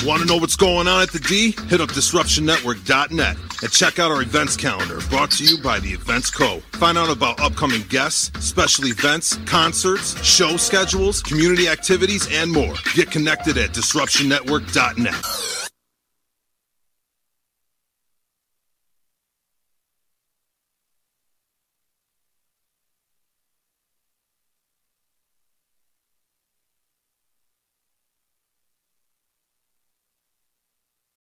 Want to know what's going on at the D? Hit up DisruptionNetwork.net and check out our events calendar brought to you by the Events Co. Find out about upcoming guests, special events, concerts, show schedules, community activities, and more. Get connected at DisruptionNetwork.net.